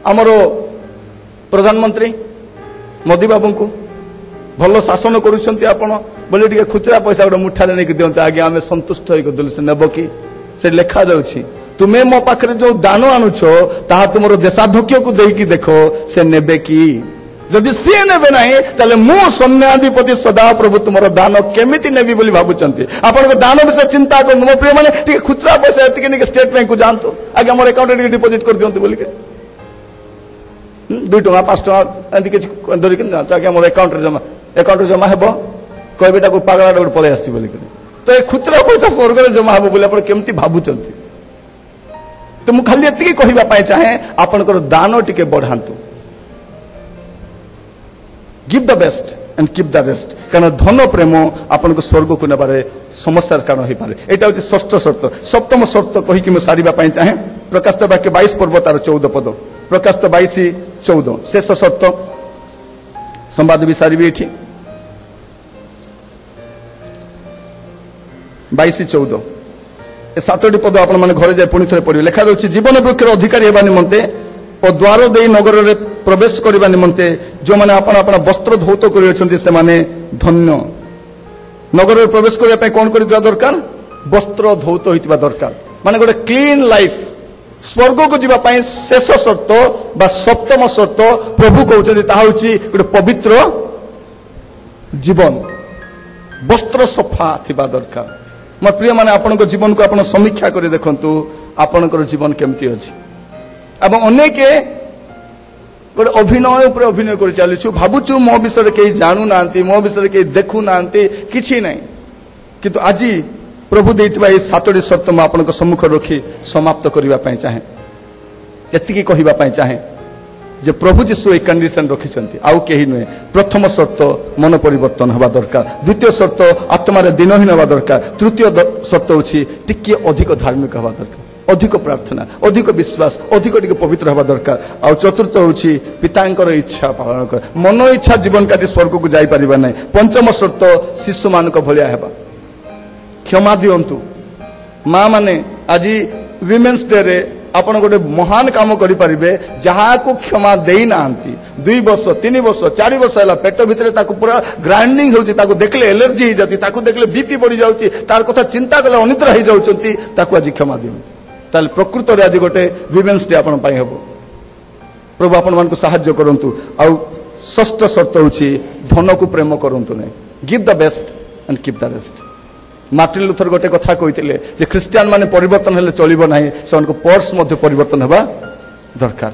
ଆମର ପ୍ରଧାନମନ୍ତ୍ରୀ ମୋଦି ବାବୁଙ୍କୁ ଭଲ ଶାସନ କରୁଛନ୍ତି ଆପଣ ବୋଲି ଟିକେ ଖୁଚୁରା ପଇସା ଗୋଟେ ମୁଠାରେ ନେଇକି ଦିଅନ୍ତୁ, ଆଜ୍ଞା ଆମେ ସନ୍ତୁଷ୍ଟ ହେଇକି ଦେଲୁ। ସେ ନେବ କି? ସେଠି ଲେଖାଯାଉଛି ତୁମେ ମୋ ପାଖରେ ଯୋଉ ଦାନ ଆଣୁଛ ତାହା ତୁମର ଦେଶାଧ୍ୟକ୍ଷକୁ ଦେଇକି ଦେଖ ସେ ନେବେ କି? ଯଦି ସିଏ ନେବେ ନାହିଁ ତାହେଲେ ମୁଁ ସୈନ୍ୟାଧିପତି ସଦାପ୍ରଭୁ ତୁମର ଦାନ କେମିତି ନେବି ବୋଲି ଭାବୁଛନ୍ତି? ଆପଣଙ୍କ ଦାନ ବିଷୟରେ ଚିନ୍ତା କରନ୍ତୁ ମୋ ପ୍ରିୟ ମାନେ। ଟିକେ ଖୁଚୁରା ପଇସା ଏତିକି ନେଇକି ଷ୍ଟେଟ୍ ବ୍ୟାଙ୍କକୁ ଯାଆନ୍ତୁ, ଆଜ୍ଞା ମୋର ଆକାଉଣ୍ଟରେ ଟିକେ ଡିପୋଜିଟ୍ କରିଦିଅନ୍ତୁ ବୋଲିକି। 2 ଟଙ୍କା 5 ଟଙ୍କା ଏମିତି କିଛି ଧରିକି ଯାଆନ୍ତୁ, ଆଜ୍ଞା ମୋର ଆକାଉଣ୍ଟରେ ଜମା ହେବ, କହିବେ ତାକୁ ପାଗଳା ଗୋଟେ ପଳେଇ ଆସିଛି ବୋଲିକି। ତ ଏ ଖୁଚୁରା ପଇସା ସ୍ୱର୍ଗରେ ଜମା ହେବ ବୋଲି ଆପଣ କେମିତି ଭାବୁଛନ୍ତି? ତ ମୁଁ ଖାଲି ଏତିକି କହିବା ପାଇଁ ଚାହେଁ ଆପଣଙ୍କର ଦାନ ଟିକେ ବଢାନ୍ତୁ। Give the best and keep the rest. କାରଣ ଧନ ପ୍ରେମ ଆପଣଙ୍କୁ ସ୍ୱର୍ଗକୁ ନେବାରେ ସମସ୍ୟାର କାରଣ ହେଇପାରେ। ଏଇଟା ହଉଛି ଷଷ୍ଠ ସର୍ତ୍ତ। ସପ୍ତମ ସର୍ତ୍ତ କହିକି ମୁଁ ସାରିବା ପାଇଁ ଚାହେଁ। ପ୍ରକାଶିତ ବାକ୍ୟ 22 ପର୍ବ ତାର 14 ପଦ। ପ୍ରକାଶିତ 22:14 ଶେଷ ସର୍ତ୍ତ। ସମ୍ବାଦ ବି ସାରିବି ଏଠି। 22:14 ଏ 7ଟି ପଦ ଆପଣମାନେ ଘରେ ଯାଇ ପୁଣି ଥରେ ପଢିବେ। ଲେଖାଯାଉଛି ଜୀବନ ବୃକ୍ଷର ଅଧିକାରୀ ହେବା ନିମନ୍ତେ ଓ ଦ୍ୱାର ଦେଇ ନଗରରେ ପ୍ରବେଶ କରିବା ନିମନ୍ତେ ଯେଉଁମାନେ ଆପଣ ବସ୍ତ୍ର ଧୌତ କରିଅଛନ୍ତି ସେମାନେ ଧନ୍ୟ। ନଗରରେ ପ୍ରବେଶ କରିବା ପାଇଁ କ'ଣ କରିଥିବା ଦରକାର? ବସ୍ତ୍ର ଧୌତ ହୋଇଥିବା ଦରକାର, ମାନେ ଗୋଟେ କ୍ଲିନ୍ ଲାଇଫ୍। ସ୍ୱର୍ଗକୁ ଯିବା ପାଇଁ ଶେଷ ସର୍ତ୍ତ ବା ସପ୍ତମ ସର୍ତ୍ତ ପ୍ରଭୁ କହୁଛନ୍ତି ତାହା ହେଉଛି ଗୋଟେ ପବିତ୍ର ଜୀବନ, ବସ୍ତ୍ର ସଫା ଥିବା ଦରକାର। ମୋ ପ୍ରିୟ ମାନେ ଆପଣଙ୍କ ଜୀବନକୁ ଆପଣ ସମୀକ୍ଷା କରି ଦେଖନ୍ତୁ ଆପଣଙ୍କର ଜୀବନ କେମିତି ଅଛି। ଏବଂ ଅନେକ ଗୋଟେ ଅଭିନୟ ଉପରେ ଅଭିନୟ କରି ଚାଲିଛୁ, ଭାବୁଛୁ ମୋ ବିଷୟରେ କେହି ଜାଣୁନାହାନ୍ତି, ମୋ ବିଷୟରେ କେହି ଦେଖୁନାହାନ୍ତି, କିଛି ନାହିଁ। କିନ୍ତୁ ଆଜି ପ୍ରଭୁ ଦେଇଥିବା ଏହି 7ଟି ସର୍ତ୍ତ ମୁଁ ଆପଣଙ୍କ ସମ୍ମୁଖରେ ରଖି ସମାପ୍ତ କରିବା ପାଇଁ ଚାହେଁ। ଏତିକି କହିବା ପାଇଁ ଚାହେଁ ଯେ ପ୍ରଭୁ ଯୀଶୁ ଏହି କଣ୍ଡିସନ ରଖିଛନ୍ତି, ଆଉ କେହି ନୁହେଁ। ପ୍ରଥମ ସର୍ତ୍ତ ମନ ପରିବର୍ତ୍ତନ ହେବା ଦରକାର। ଦ୍ୱିତୀୟ ସର୍ତ୍ତ ଆତ୍ମାରେ ଦିନହୀନ ହେବା ଦରକାର। ତୃତୀୟ ସର୍ତ୍ତ ହେଉଛି ଟିକେ ଅଧିକ ଧାର୍ମିକ ହେବା ଦରକାର, ଅଧିକ ପ୍ରାର୍ଥନା, ଅଧିକ ବିଶ୍ୱାସ, ଅଧିକ ଟିକେ ପବିତ୍ର ହେବା ଦରକାର। ଆଉ ଚତୁର୍ଥ ହେଉଛି ପିତାଙ୍କର ଇଚ୍ଛା ପାଳନ କର। ମନ ଇଚ୍ଛା ଜୀବନ କାଟି ସ୍ୱର୍ଗକୁ ଯାଇପାରିବା ନାହିଁ। ପଞ୍ଚମ ସର୍ତ୍ତ ଶିଶୁମାନଙ୍କ ଭଳିଆ ହେବା। କ୍ଷମା ଦିଅନ୍ତୁ ମା ମାନେ। ଆଜି ୱିମେନ୍ସ ଡେରେ ଆପଣ ଗୋଟେ ମହାନ କାମ କରିପାରିବେ ଯାହାକୁ କ୍ଷମା ଦେଇନାହାନ୍ତି। 2 ବର୍ଷ 3 ବର୍ଷ 4 ବର୍ଷ ହେଲା ପେଟ ଭିତରେ ତାକୁ ପୁରା ଗ୍ରାଇଣ୍ଡିଂ ହେଉଛି, ତାକୁ ଦେଖିଲେ ଏଲର୍ଜି ହେଇଯାଉଛି, ତାକୁ ଦେଖିଲେ ବିପି ବଢିଯାଉଛି, ତାର କଥା ଚିନ୍ତା କଲେ ଅନିଦ୍ରା ହେଇଯାଉଛନ୍ତି, ତାକୁ ଆଜି କ୍ଷମା ଦିଅନ୍ତୁ। ତାହେଲେ ପ୍ରକୃତରେ ଆଜି ଗୋଟେ ୱିମେନ୍ସ ଡେ ଆପଣ ପାଇଁ ହେବ। ପ୍ରଭୁ ଆପଣମାନଙ୍କୁ ସାହାଯ୍ୟ କରନ୍ତୁ। ଆଉ ଷଷ୍ଠ ସର୍ତ୍ତ ହେଉଛି ଧନକୁ ପ୍ରେମ କରନ୍ତୁ ନାହିଁ। Give the best and keep the rest. Martin Luther ଗୋଟେ କଥା କହିଥିଲେ ଯେ ଖ୍ରୀଷ୍ଟିଆନ ମାନେ ପରିବର୍ତ୍ତନ ହେଲେ ଚଳିବ ନାହିଁ, ସେମାନଙ୍କ ପର୍ସ ମଧ୍ୟ ପରିବର୍ତ୍ତନ ହେବା ଦରକାର।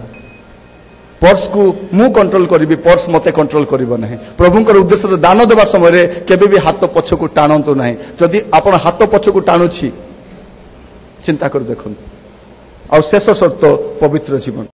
ପର୍ସକୁ ମୁଁ କଣ୍ଟ୍ରୋଲ କରିବି, ପର୍ସ ମୋତେ କଣ୍ଟ୍ରୋଲ କରିବ ନାହିଁ। ପ୍ରଭୁଙ୍କର ଉଦ୍ଦେଶ୍ୟରେ ଦାନ ଦେବା ସମୟରେ କେବେ ବି ହାତ ପଛକୁ ଟାଣନ୍ତୁ ନାହିଁ। ଯଦି ଆପଣ ହାତ ପଛକୁ ଟାଣୁଛି ଚିନ୍ତା କରି ଦେଖନ୍ତୁ। ଆଉ ଶେଷ ସର୍ତ୍ତ ପବିତ୍ର ଜୀବନ।